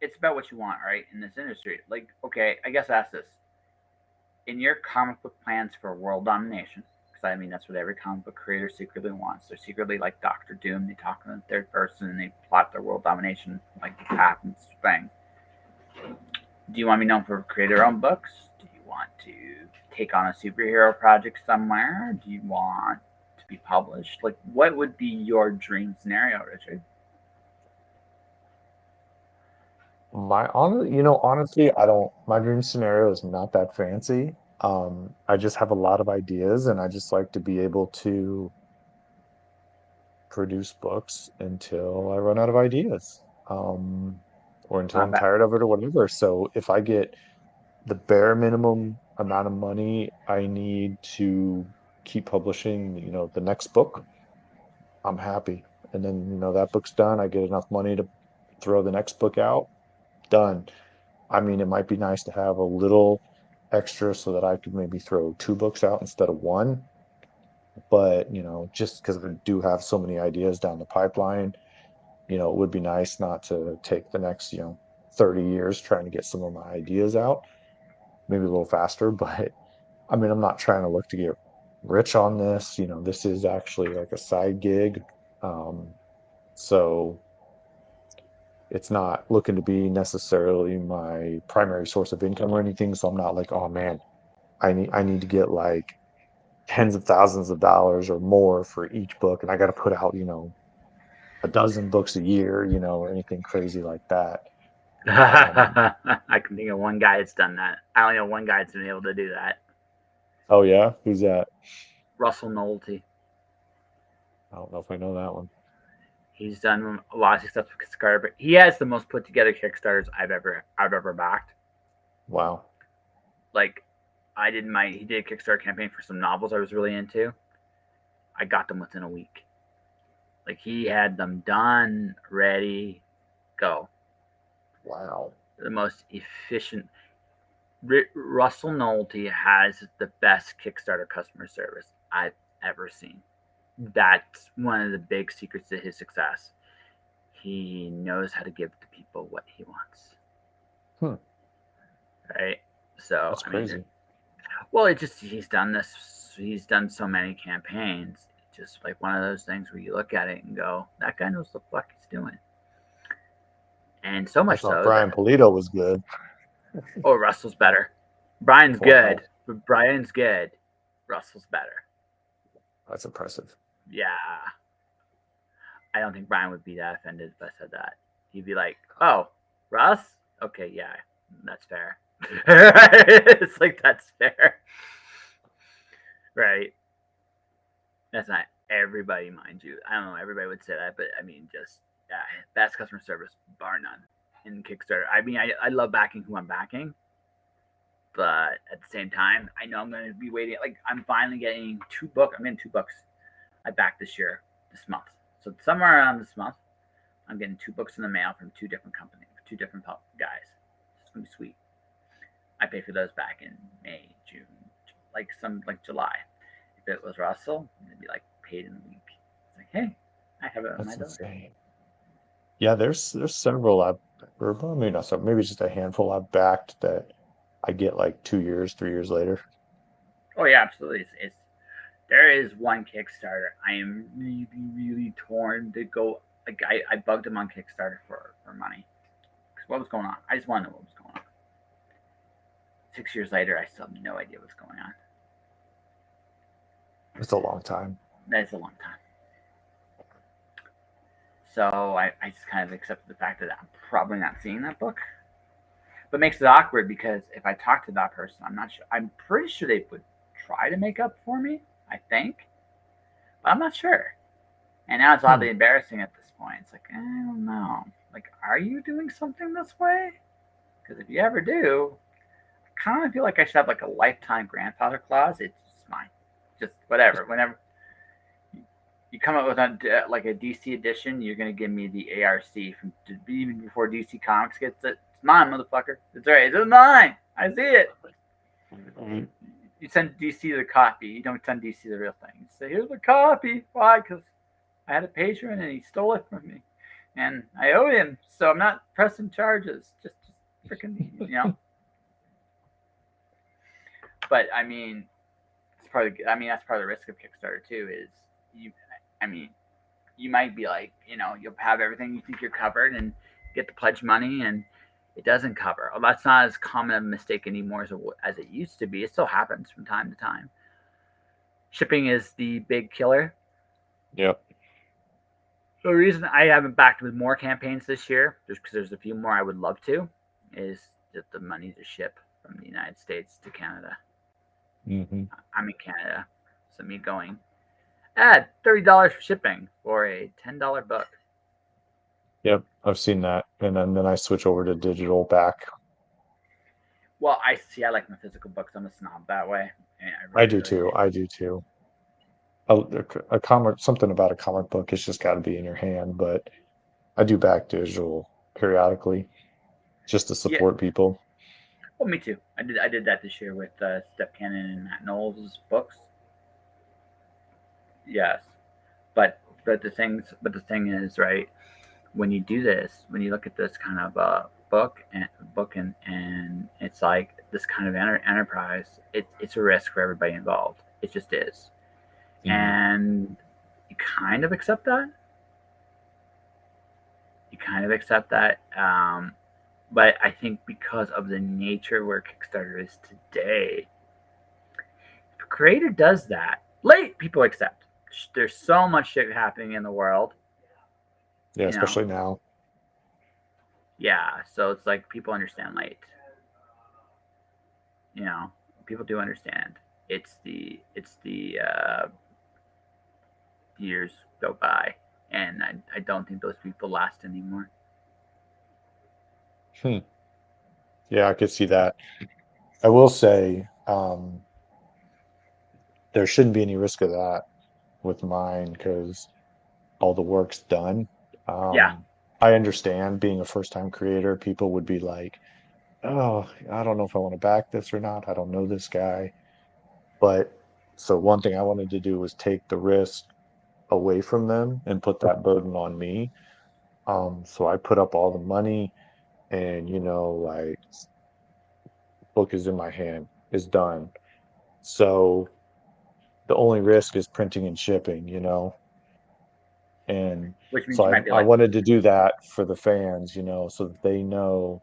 it's about what you want, right? In this industry. Like, okay, I guess ask this. In your comic book plans for world domination, because I mean that's what every comic book creator secretly wants. They're secretly like Doctor Doom. They talk in the third person and they plot their world domination like the happens thing. Do you want to be known for create your own books? Do you want to take on a superhero project somewhere? Do you want to be published? Like, what would be your dream scenario, Richard? Honestly, my dream scenario is not that fancy. I just have a lot of ideas and I just like to be able to produce books until I run out of ideas. Or until I'm But tired of it or whatever. So if I get the bare minimum amount of money I need to keep publishing, the next book, I'm happy. And then, that book's done. I get enough money to throw the next book out, done. I mean, it might be nice to have a little extra so that I could maybe throw two books out instead of one. But, just because I do have so many ideas down the pipeline, it would be nice not to take the next, 30 years trying to get some of my ideas out, maybe a little faster. But I mean, I'm not trying to look to get rich on this. This is actually like a side gig. Um, so it's not looking to be necessarily my primary source of income or anything. So I'm not like, oh man, I need to get like tens of thousands of dollars or more for each book, and I got to put out, a dozen books a year, or anything crazy like that. Um, I can think of one guy that's done that. I only know one guy that's been able to do that. oh yeah, who's that? Russell Nolte. I don't know if I know that one. He's done a lot of success with Kickstarter, but he has the most put together Kickstarters I've ever backed. Wow. Like, he did a Kickstarter campaign for some novels I was really into. I got them within a week. Like, he had them done, ready, go. Wow. The most efficient. Russell Nolte has the best Kickstarter customer service I've ever seen. That's one of the big secrets to his success. He knows how to give the people what he wants. Hmm. Right? So, That's I mean, crazy. well, it just, he's done this, he's done so many campaigns. It's just like one of those things where you look at it and go, that guy knows what the fuck he's doing. And so I much thought so Brian that, Polito was good. oh, Russell's better. Brian's Wow. good, but Brian's good. Russell's better. That's impressive. Yeah. I don't think Brian would be that offended if I said that. He'd be like, "Oh, Russ? Okay, yeah, that's fair." It's like that's fair, right? That's not everybody, mind you. I don't know. Everybody would say that, but I mean, just yeah, best customer service bar none in Kickstarter. I mean, I love backing who I'm backing, but at the same time, I know I'm going to be waiting. Like I'm finally getting two books. I'm getting 2 books I backed this month. So somewhere around this month, I'm getting 2 books in the mail from 2 different companies, 2 different guys. It's gonna be sweet. I pay for those back in May, June, like July. If it was Russell, it'd be like paid in a week. It's like, hey, I have it on my That's door. insane. Yeah, there's several or well, maybe not some, maybe just a handful I've backed that I get like 2 years, 3 years later. Oh yeah, absolutely. It's there is one Kickstarter I am really torn to go. Like I bugged him on Kickstarter for money. What was going on? I just want to know what was going on. 6 years later, I still have no idea what's going on. It's a long time. That is a long time. So I just kind of accepted the fact that I'm probably not seeing that book. But it makes it awkward because if I talk to that person, I'm not sure. I'm pretty sure they would try to make up for me. I think, but I'm not sure. And now it's Hmm. oddly embarrassing at this point. It's like I don't know. Like, are you doing something this way? Because if you ever do, I kind of feel like I should have like a lifetime grandfather clause. It's just mine. Just whatever. Whenever you come up with like a DC edition, you're gonna give me the ARC from even before DC Comics gets it. It's mine, motherfucker. It's right. It's mine. I see it. Mhm. You send DC the copy. You don't send DC the real thing. You say, "Here's the copy." Why? Because I had a patron and he stole it from me, and I owe him. So I'm not pressing charges. Just freaking. But I mean, it's part of. I mean, that's part of the risk of Kickstarter too. Is you. I mean, you might be like, you'll have everything you think you're covered and get the pledge money and it doesn't cover. Well, that's not as common a mistake anymore as it used to be. It still happens from time to time. Shipping is the big killer. Yep. The reason I haven't backed with more campaigns this year, just because there's a few more I would love to, is that the money to ship from the United States to Canada. Hmm. I'm in Canada, so me going add $30 for shipping for a $10 book. Yep. I've seen that. And then I switch over to digital back. Well, I see. I like my physical books. I'm a snob that way. I I really, do really too. do. I do too. A comic, something about a comic book, it's just got to be in your hand. But I do back digital periodically just to Yeah. support people. Well, me too. I did that this year with Step Cannon and Matt Knowles' books. Yes, but the thing is, right? When you do this, when you look at this kind of book and it's like this kind of enterprise, it's a risk for everybody involved. It just is, Mhm. and you kind of accept that. You kind of accept that. But I think because of the nature where Kickstarter is today, if a creator does that, late people accept. There's so much shit happening in the world, Yeah, you know. especially now. Yeah, so it's like people understand late. You know, people do understand. It's the years go by, and I don't think those people last anymore. Hmm. Yeah, I could see that. I will say, there shouldn't be any risk of that with mine because all the work's done. Yeah, I understand being a first-time creator, people would be like, "Oh, I don't know if I want to back this or not. I don't know this guy." But so one thing I wanted to do was take the risk away from them and put that burden on me. So I put up all the money and like book is in my hand, is done. So the only risk is printing and shipping. And which means so you might be I like, wanted to do that for the fans, so that they know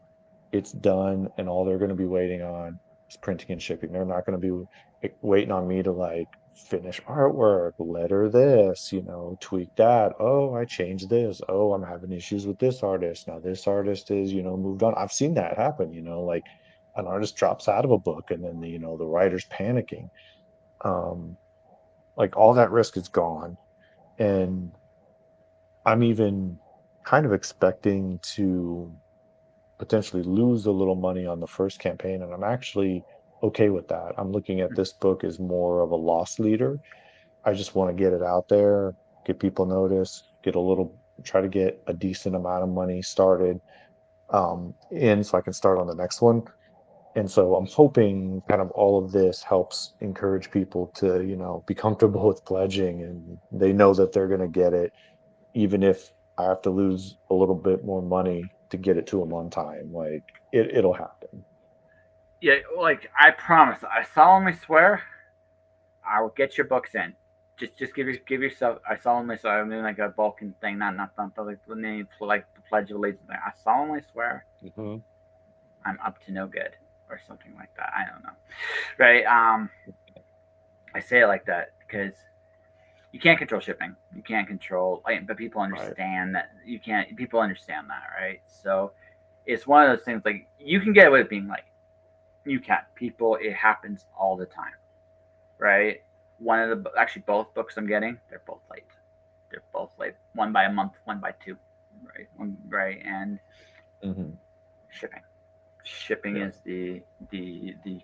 it's done and all they're going to be waiting on is printing and shipping. They're not going to be waiting on me to like finish artwork, letter this, tweak that. Oh, I changed this. Oh, I'm having issues with this artist. Now this artist is, moved on. I've seen that happen, like an artist drops out of a book and then the writer's panicking. Um, like all that risk is gone. And I'm even kind of expecting to potentially lose a little money on the first campaign, and I'm actually okay with that. I'm looking at this book as more of a loss leader. I just want to get it out there, get people notice, try to get a decent amount of money started in so I can start on the next one. And so I'm hoping kind of all of this helps encourage people to be comfortable with pledging and they know that they're going to get it even if I have to lose a little bit more money to get it to them on time. Like it'll happen. yeah, like I promise, I solemnly swear, I will get your books in. Just give yourself. I solemnly swear. I mean, like a Vulcan thing, not like the name, like the Pledge of Allegiance. I solemnly swear, Hmm. I'm up to no good or something like that. I don't know, right? I say it like that because you can't control shipping. You can't control, like, but people Right. understand that you can't. People understand that, right? So it's one of those things like you can get away with being late. You can. People, it happens all the time, right? One of the actually both books I'm getting, they're both late. They're both late. One by a month, one by two, right? Right, and Hmm. shipping. Shipping Yeah. is the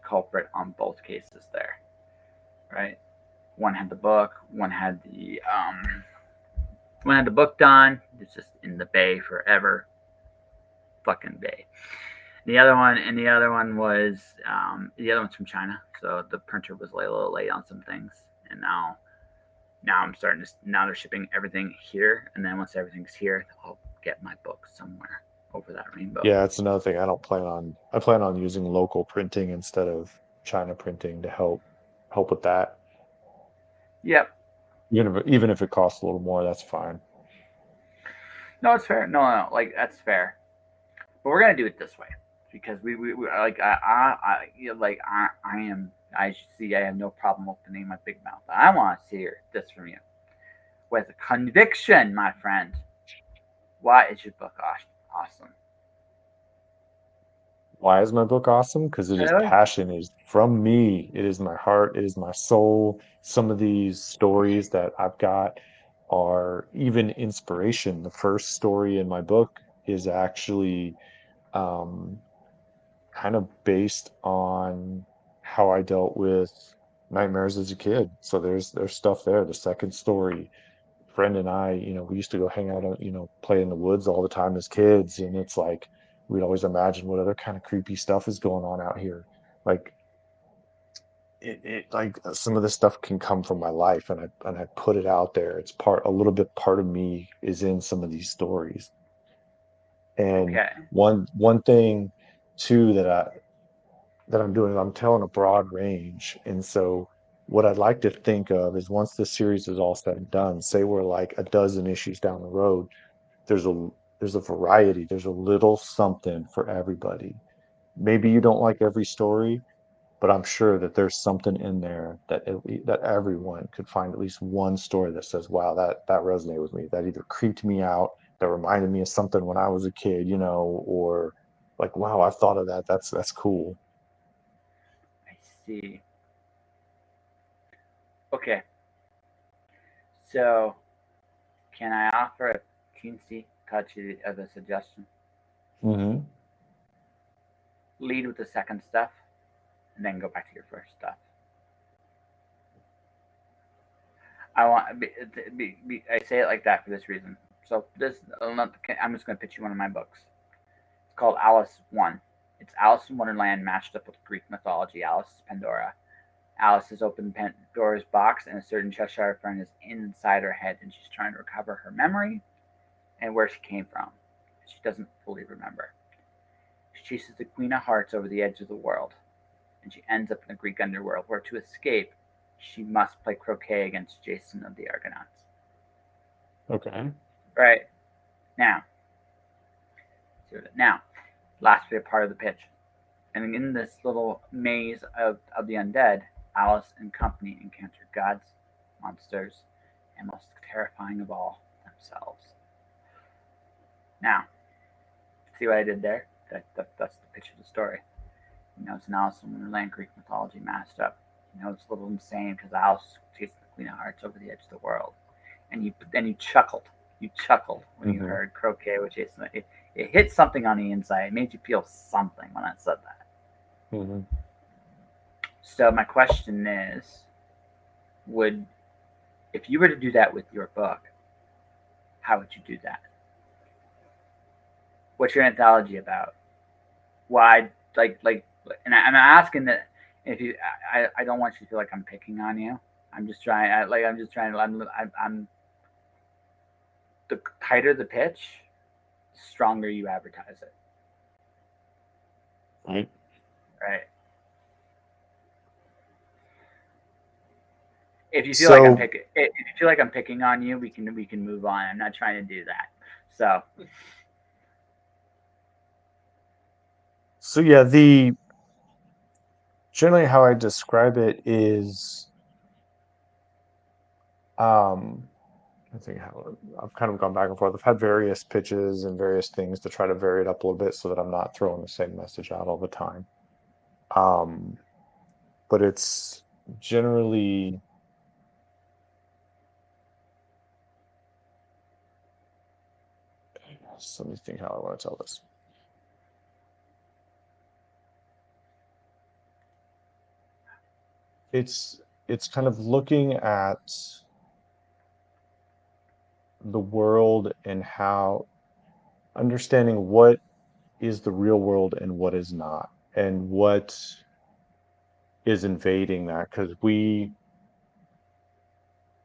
culprit on both cases there, right? One had the book, one had the book done. It's just in the bay forever, fucking bay. The other one was the other one's from China, so the printer was a little late on some things, and now I'm starting to now they're shipping everything here, and then once everything's here, I'll get my book somewhere over that rainbow. Yeah, it's another thing I plan on using local printing instead of China printing to help with that. Yep. Even if it costs a little more, that's fine. No, it's fair. No, like that's fair. But we're gonna do it this way because we like I am I see I have no problem opening my big mouth. I want to hear this from you with conviction, my friend. Why is your book awesome? Why is my book awesome? Because it is Really? passion. It is from me. It is my heart. It is my soul. Some of these stories that I've got are even inspiration. The first story in my book is actually um, kind of based on how I dealt with nightmares as a kid. So there's stuff there. The second story, friend and I, we used to go hang out, play in the woods all the time as kids, and it's like we'd always imagine what other kind of creepy stuff is going on out here. Like like some of this stuff can come from my life, and I put it out there. It's a little bit part of me is in some of these stories. And Okay. one thing too that I'm doing, I'm telling a broad range. And so what I'd like to think of is once this series is all said and done, say we're like a dozen issues down the road, there's a there's a variety, there's a little something for everybody. Maybe you don't like every story, but I'm sure that there's something in there that that everyone could find at least one story that says, "Wow, that resonated with me. That either creeped me out, that reminded me of something when I was a kid, or like, wow, I've thought of that. That's cool." I see. Okay. So, can I offer a teensy touch of a suggestion? Hmm. Lead with the second stuff, and then go back to your first stuff. I want. I say it like that for this reason. So this, I'm just going to pitch you one of my books. It's called Alice One. It's Alice in Wonderland mashed up with Greek mythology. Alice is Pandora. Alice has opened Pandora's box, and a certain Cheshire friend is inside her head, and she's trying to recover her memory and where she came from. She doesn't fully remember. She chases the Queen of Hearts over the edge of the world, and she ends up in the Greek underworld, where to escape, she must play croquet against Jason of the Argonauts. Okay. Right now, now, last bit part of the pitch. And in this little maze of the undead, Alice and company encounter gods, monsters, and most terrifying of all, themselves. Now, see what I did there? That's the pitch of the story. It's an Alice in Wonderland Greek mythology masked up. It's a little insane because Alice is chasing the Queen of Hearts over the edge of the world. And you chuckled. You chuckled when you Hmm. heard croquet with Jason. It hit something on the inside. It made you feel something when I said that. Hmm. So my question is, would if you were to do that with your book, how would you do that? What's your anthology about? Why, like, and I'm asking that if you, I don't want you to feel like I'm picking on you. I'm just trying, I'm just trying to, I'm the tighter the pitch, the stronger you advertise it, Right. right? If you feel like So, if you feel like I'm picking on you, we can move on. I'm not trying to do that. So so yeah, the generally how I describe it is, um, I think how I've kind of gone back and forth. I've had various pitches and various things to try to vary it up a little bit so that I'm not throwing the same message out all the time. Um, but it's generally, so let me think how I want to tell this. It's kind of looking at the world and how understanding what is the real world and what is not, and what is invading that, because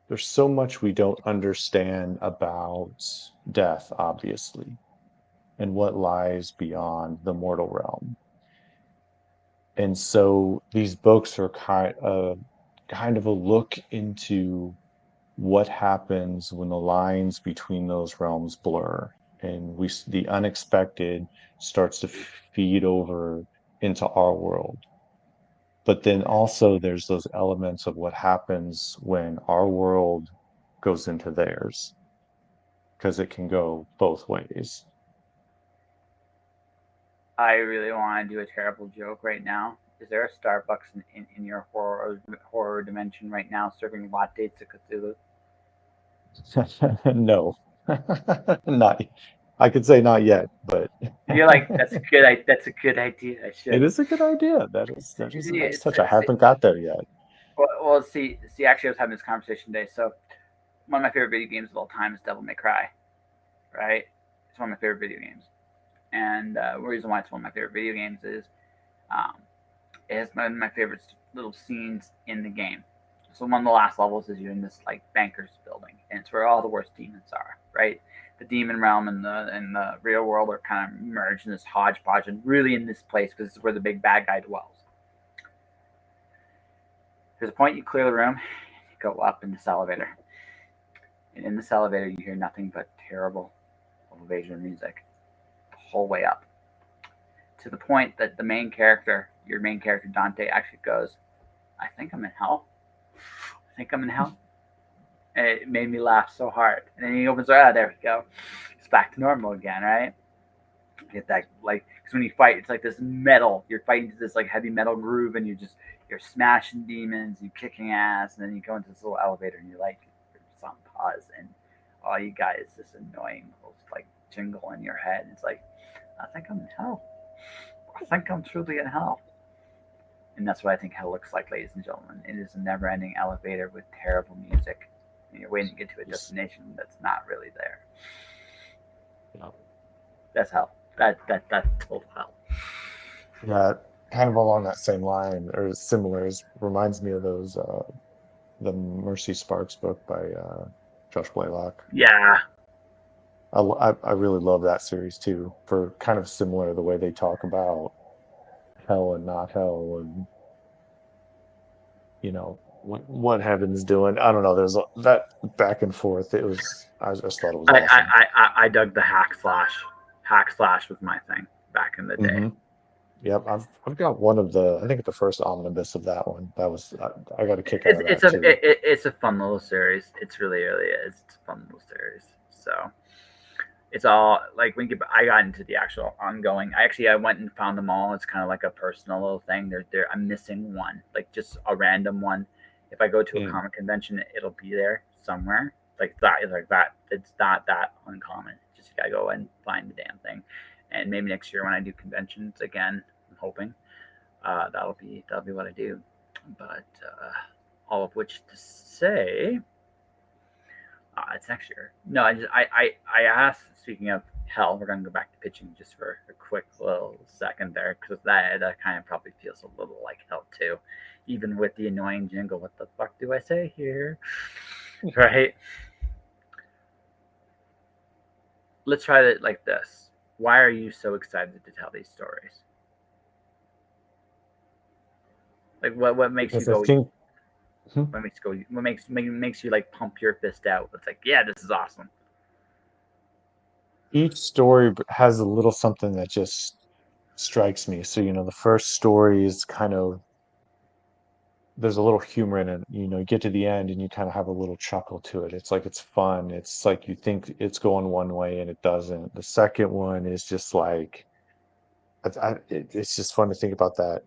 there's so much we don't understand about death, obviously, and what lies beyond the mortal realm. And so these books are kind of a look into what happens when the lines between those realms blur, and the unexpected starts to feed over into our world. But then also there's those elements of what happens when our world goes into theirs, because it can go both ways. I really want to do a terrible joke right now. Is there a Starbucks in your horror dimension right now serving lattes to Cthulhu? No, not. I could say not yet, but You're like, that's a good. That's a good idea. I it should. is a good idea. That is a See, nice touch. I haven't got there yet. well, see. Actually, I was having this conversation today. So, one of my favorite video games of all time is Devil May Cry. Right? It's one of my favorite video games, and the reason why it's one of my favorite video games is um, it has one of my favorite little scenes in the game. So one of the last levels is you're in this like banker's building, and it's where all the worst demons are. Right? The demon realm and the real world are kind of merged in this hodgepodge, and really in this place because this is where the big bad guy dwells. There's a point you clear the room, you go up in this elevator, and in this elevator you hear nothing but terrible invasion music the whole way up, to the point that the main character, your main character Dante, actually goes, "I think I'm in hell. I think I'm in hell." And it made me laugh so hard. And then he opens, there we go. It's back to normal again, right? Get that like because when you fight, it's like this metal. You're fighting to this like heavy metal groove, and you're smashing demons, you're kicking ass, and then you go into this little elevator, and you're like, it's on pause, and all you got is this annoying little like jingle in your head. It's like, I think I'm in hell. I think I'm truly in hell. And that's what I think hell looks like, ladies and gentlemen. It is a never-ending elevator with terrible music, and you're waiting to get to a Yes. destination that's not really there. Yeah. That's hell. That's total hell. Yeah, kind of along that same line or similar reminds me of those the Mercy Sparks book by Josh Blaylock. Yeah, I really love that series too, for kind of similar the way they talk about hell and not hell, and what heaven's doing. I don't know. There's that back and forth. I just thought it was I, awesome. I, I dug the hack slash. Hack slash was my thing back in the day. Hmm. Yep, I've got one of the I think the first omnibus of that one. That was I got a kick out It's of it's that a too. it's a fun little series. It's really is. It's a fun little series. So it's all like I got into the actual ongoing. I went and found them all. It's kind of like a personal little thing. I'm missing one, like just a random one. If I go to a Mm. comic convention, it'll be there somewhere. Like that. It's not that uncommon. Just gotta go and find the damn thing. And maybe next year when I do conventions again, I'm hoping that'll be what I do. But all of which to say, it's next year. No, I asked. Speaking of hell, we're gonna go back to pitching just for a quick little second there, because that kind of probably feels a little like hell too, even with the annoying jingle. What the fuck do I say here? Right? Let's try it like this. Why are you so excited to tell these stories? Like what makes you Because I go? think hmm, What makes you like pump your fist out? It's like, yeah, this is awesome. each story has a little something that just strikes me. So, the first story is kind of there's a little humor in it. You get to the end and you kind of have a little chuckle to it. It's like it's fun. It's like you think it's going one way and it doesn't. The second one is just like it's just fun to think about that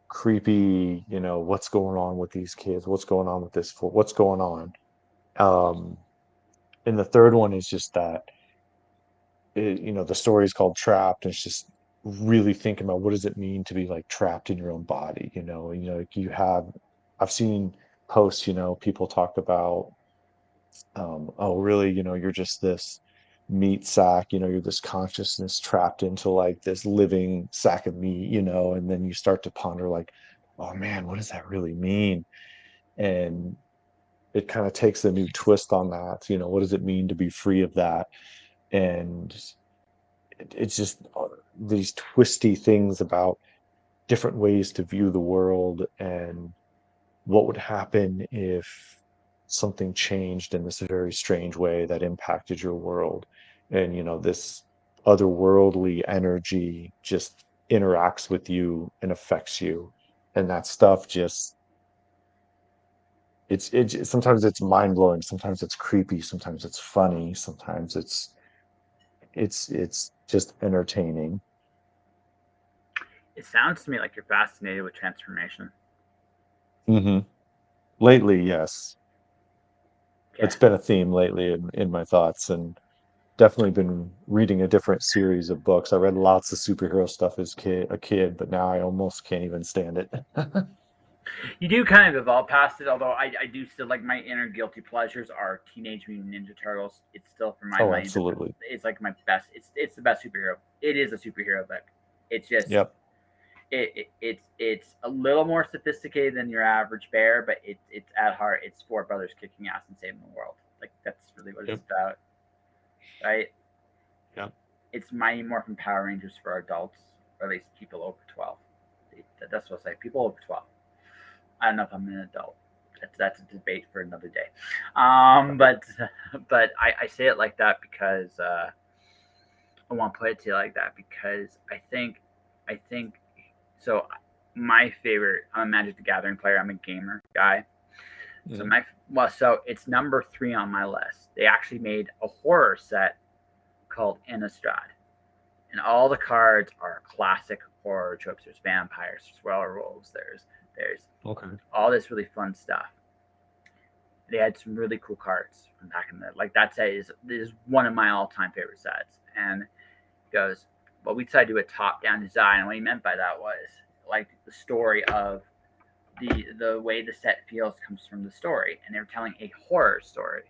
creepy, what's going on with these kids? What's going on with this? What's going on? Um, and the third one is just that the story is called Trapped, and it's just really thinking about what does it mean to be like trapped in your own body, like I've seen posts, people talk about oh really, you're just this meat sack, you're this consciousness trapped into like this living sack of meat, and then you start to ponder like, oh man, what does that really mean? And it kind of takes a new twist on that, what does it mean to be free of that? And it's just these twisty things about different ways to view the world and what would happen if something changed in this very strange way that impacted your world. And this otherworldly energy just interacts with you and affects you, and that stuff just sometimes it's mind-blowing, sometimes it's creepy, sometimes it's funny, sometimes it's just entertaining. It sounds to me like you're fascinated with transformation. Hmm. Lately, yes. Okay. It's been a theme lately in my thoughts, and definitely been reading a different series of books. I read lots of superhero stuff as a kid, but now I almost can't even stand it. You do kind of evolve past it, although I do still like my inner guilty pleasures are Teenage Mutant Ninja Turtles. It's still for my Oh, money absolutely. it's like my best. It's the best superhero. It is a superhero book. It's just Yep. it's a little more sophisticated than your average bear, but it's at heart it's four brothers kicking ass and saving the world. Like that's really what it's Yep. about, right? Yep. It's Mighty Morphin Power Rangers for adults, or at least people over 12. That's what I say. People over 12. I don't know if I'm an adult. That's a debate for another day. Right. But I say it like that because I want to put it to you like that because I think so. My favorite. I'm a Magic the Gathering player. I'm a gamer guy. So Mhm. my well, so it's number three on my list. They actually made a horror set called Innistrad, and all the cards are classic horror tropes. There's vampires, there's werewolves, there's Okay. all this really fun stuff. They had some really cool cards from back in the like that set is one of my all time favorite sets. And he goes, well, we decided to do a top down design, and what he meant by that was like the story of the way the set feels comes from the story, and they were telling a horror story.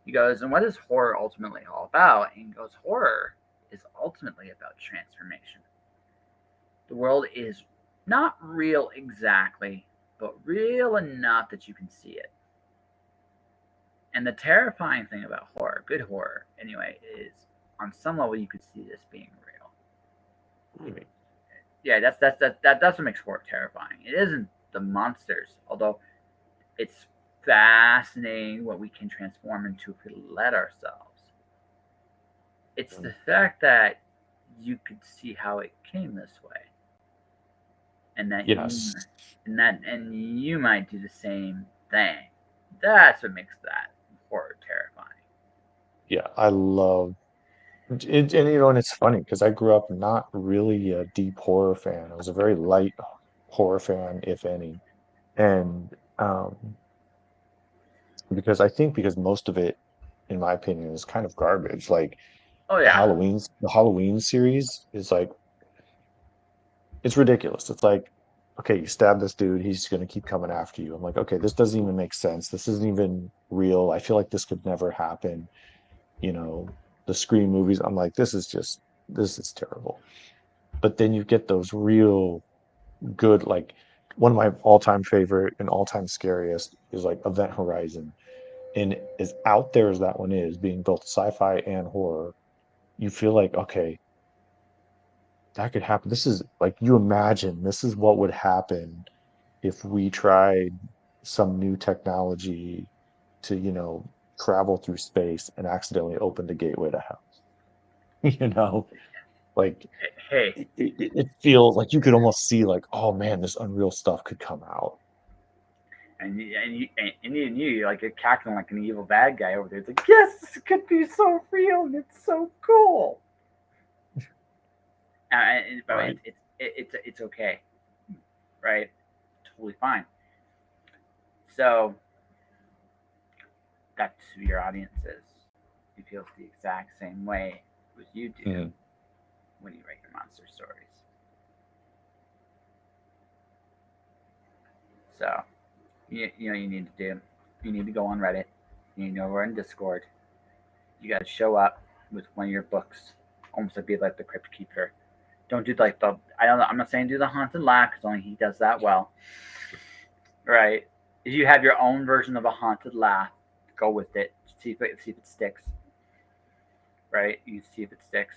He goes, and what is horror ultimately all about? And he goes, horror is ultimately about transformation. The world is not real exactly, but real enough that you can see it. And the terrifying thing about horror, good horror anyway, is on some level you could see this being real. Right. Yeah, that's what makes horror terrifying. It isn't the monsters, although it's fascinating what we can transform into if we let ourselves. It's Mm. the fact that you could see how it came this way, and that you Yes. and you might do the same thing. That's what makes that horror terrifying. Yeah, I love it, and and it's funny because I grew up not really a deep horror fan. I was a very light horror fan, if any. And because I think because most of it, in my opinion, is kind of garbage. Like Oh yeah, The Halloween series is like it's ridiculous. It's like, okay, you stab this dude, he's gonna keep coming after you. I'm like, okay, this doesn't even make sense. This isn't even real. I feel like this could never happen. You know, the Scream movies, I'm like, this is terrible. But then you get those real good, like one of my all-time favorite and all-time scariest is like Event Horizon. And as out there as that one is, being both sci-fi and horror, you feel like, okay, that could happen. This is like you imagine this is what would happen if we tried some new technology to, travel through space and accidentally opened a gateway to hell. You know, like hey, it feels like you could almost see like, oh man, this unreal stuff could come out. and you like you're cackling like an evil bad guy over there. It's like yes, this could be so real and it's so cool. But Right. it's okay, right? Totally fine. So that's who your audience is. He feels the exact same way as you do Mhm. when you write your monster stories. So you know you need to do. You need to go on Reddit. You need to go over in Discord. You got to show up with one of your books, almost like be like the Crypt Keeper. Don't do like the I don't know. I'm not saying do the haunted laugh because only he does that well, right? If you have your own version of a haunted laugh, go with it. See if it sticks, right? You see if it sticks.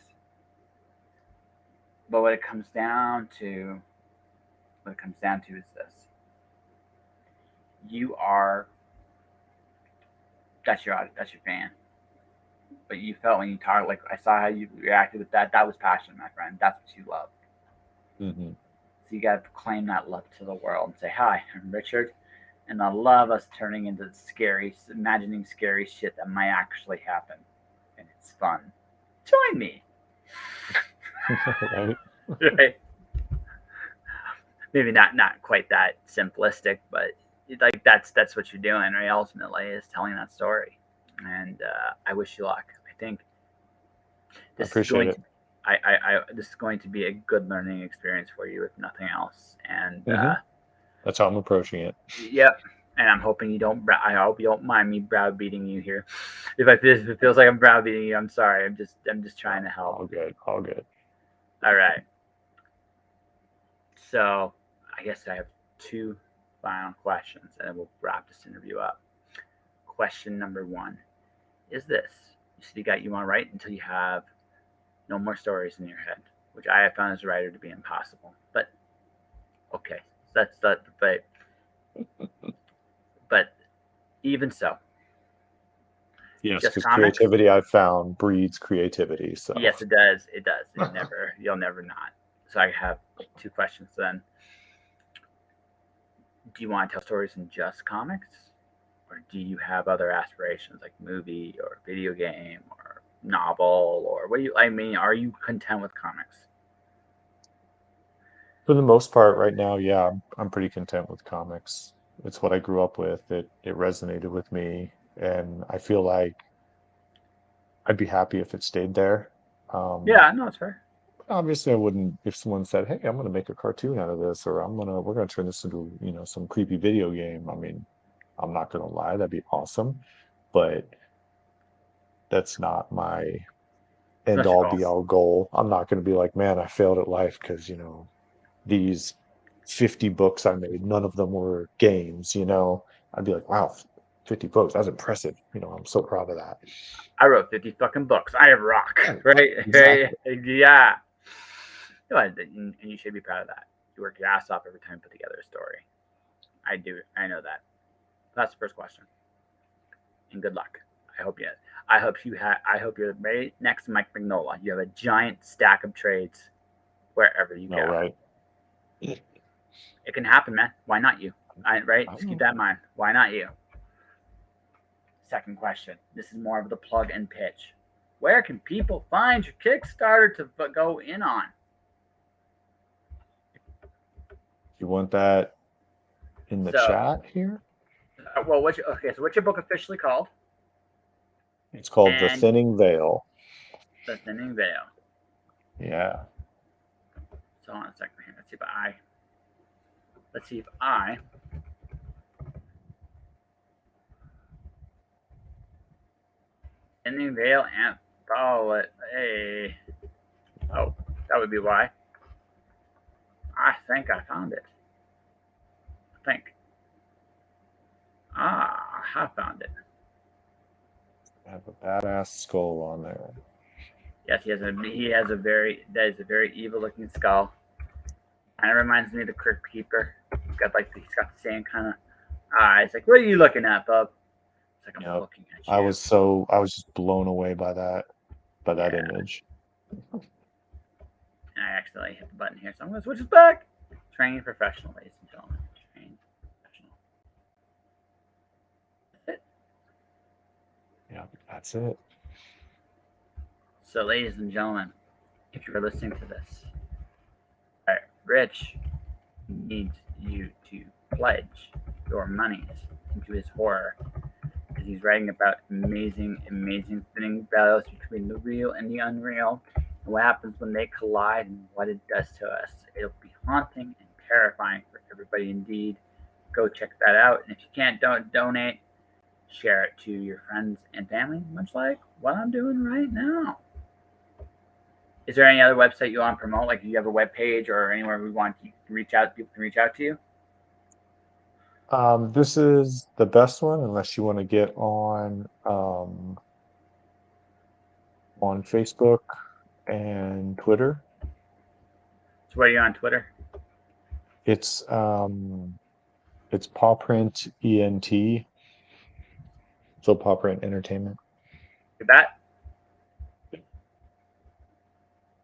But what it comes down to is this: you are that's your fan. But you felt when you talked, like I saw how you reacted with that. That was passion, my friend. That's what you love. Mhm. So you got to proclaim that love to the world and say, "Hi, I'm Richard, and I love us turning into scary, imagining scary shit that might actually happen, and it's fun. Join me." Right. Right? Maybe not quite that simplistic, but like that's what you're doing, right? Ultimately, is telling that story. And I wish you luck. I think I This is appreciate going it. to this is going to be a good learning experience for you, if nothing else. And Hmm. That's how I'm approaching it. yep. And I'm hoping you don't. I hope you don't mind me browbeating you here. If it feels like I'm browbeating you, I'm sorry. I'm just trying to help. All good. All good. All right. So I guess I have two final questions, and we'll wrap this interview up. Question number one is this: you said you want to write until you have no more stories in your head, which I have found as a writer to be impossible. But okay, so that's that. But even so, Yes, just because comics. creativity I've found breeds creativity. So Yes, it does. It does. It never. You'll never not. So I have two questions then. Do you want to tell stories in just comics, or do you have other aspirations like movie or video game or novel, or what do you? I mean, are you content with comics? for the most part, right now, yeah, I'm pretty content with comics. It's what I grew up with. It resonated with me, and I feel like I'd be happy if it stayed there. Um, Yeah, no, it's fair. Obviously, I wouldn't if someone said, "Hey, I'm going to make a cartoon out of this," or we're going to turn this into, some creepy video game." I mean, I'm not going to lie, that'd be awesome, but that's not my end That's your all goal. be all goal. I'm not going to be like, "Man, I failed at life because, these 50 books I made, none of them were games." I'd be like, "Wow, 50 books, that's impressive. I'm so proud of that." I wrote 50 fucking books. I am rock, Yeah, right? Right? exactly. Yeah. No, and you should be proud of that. You work your ass off every time you put together a story. I do. I know that. That's the first question. And good luck. I hope you. I hope you have. I hope you're right next to Mike Mignola. You have a giant stack of trades wherever you No, go. right? It can happen, man. Why not you? Right? I Just keep know. that in mind. Why not you? Second question. This is more of the plug and pitch. Where can people find your Kickstarter to go in on? You want that in the So, chat here? well, so what's your book officially called? It's called The And Thinning Veil. The Thinning Veil. Yeah. So hold on a second here. Let's see if I Thinning Veil and follow it. Hey, oh, that would be why. I think I found it. I think. I found it. I have a badass skull on there. Yes, he has a very evil looking skull. Kind of reminds me of the Crypt Keeper. He's got the same kind of eyes. Like, what are you looking at, bub? It's like I'm Yep. looking at you. I was just blown away by that Yeah, image. and I accidentally hit the button here, so I'm gonna switch it back. Training professional, ladies and gentlemen. Trained professional. That's it. Yeah, that's it. So, ladies and gentlemen, if you are listening to this, all right, Rich needs you to pledge your monies into his horror because he's writing about amazing, amazing thinning battles between the real and the unreal, and what happens when they collide and what it does to us. It'll be haunting and terrifying for everybody indeed. Go check that out. And if you can't donate, share it to your friends and family, much like what I'm doing right now. Is there any other website you want to promote? Like, do you have a web page or anywhere we want you to reach out? People can reach out to you. This is the best one unless you want to get on Facebook and Twitter. So, where are you on Twitter? It's Pawprint ENT, so Pawprint Entertainment. You bet.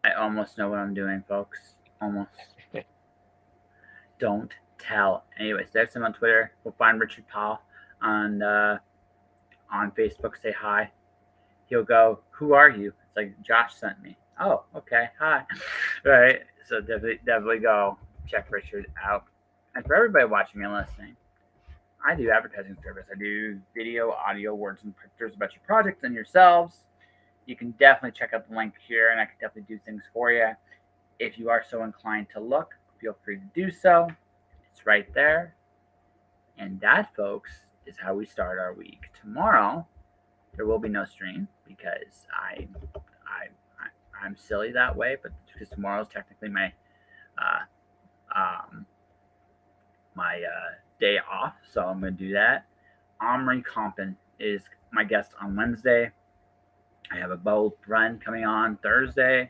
I almost know what I'm doing, folks. Almost. Don't tell. Anyways, text him on Twitter. We'll find Richard Paugh on Facebook. Say hi. He'll go, "Who are you?" It's like Josh sent me. Oh, okay. Hi. Right. So definitely go check Richard out. And for everybody watching and listening, I do advertising service. I do video, audio, words, and pictures about your projects and yourselves. you can definitely check out the link here, and I can definitely do things for you. If you are so inclined to look, feel free to do so. It's right there. And that, folks, is how we start our week. Tomorrow, there will be no stream because I'm silly that way, but because tomorrow's technically uh, um, my day off, so I'm gonna do that. Omri Compin is my guest on Wednesday. I have a bold run coming on Thursday,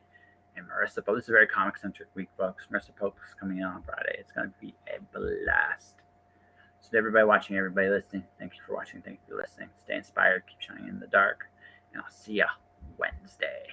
and Marissa Pope. This is a very comic centric week, folks. Marissa Pope is coming in on Friday. It's gonna be a blast. So to everybody watching, everybody listening, thank you for watching. Thank you for listening. Stay inspired. Keep shining in the dark, and I'll see ya Wednesday.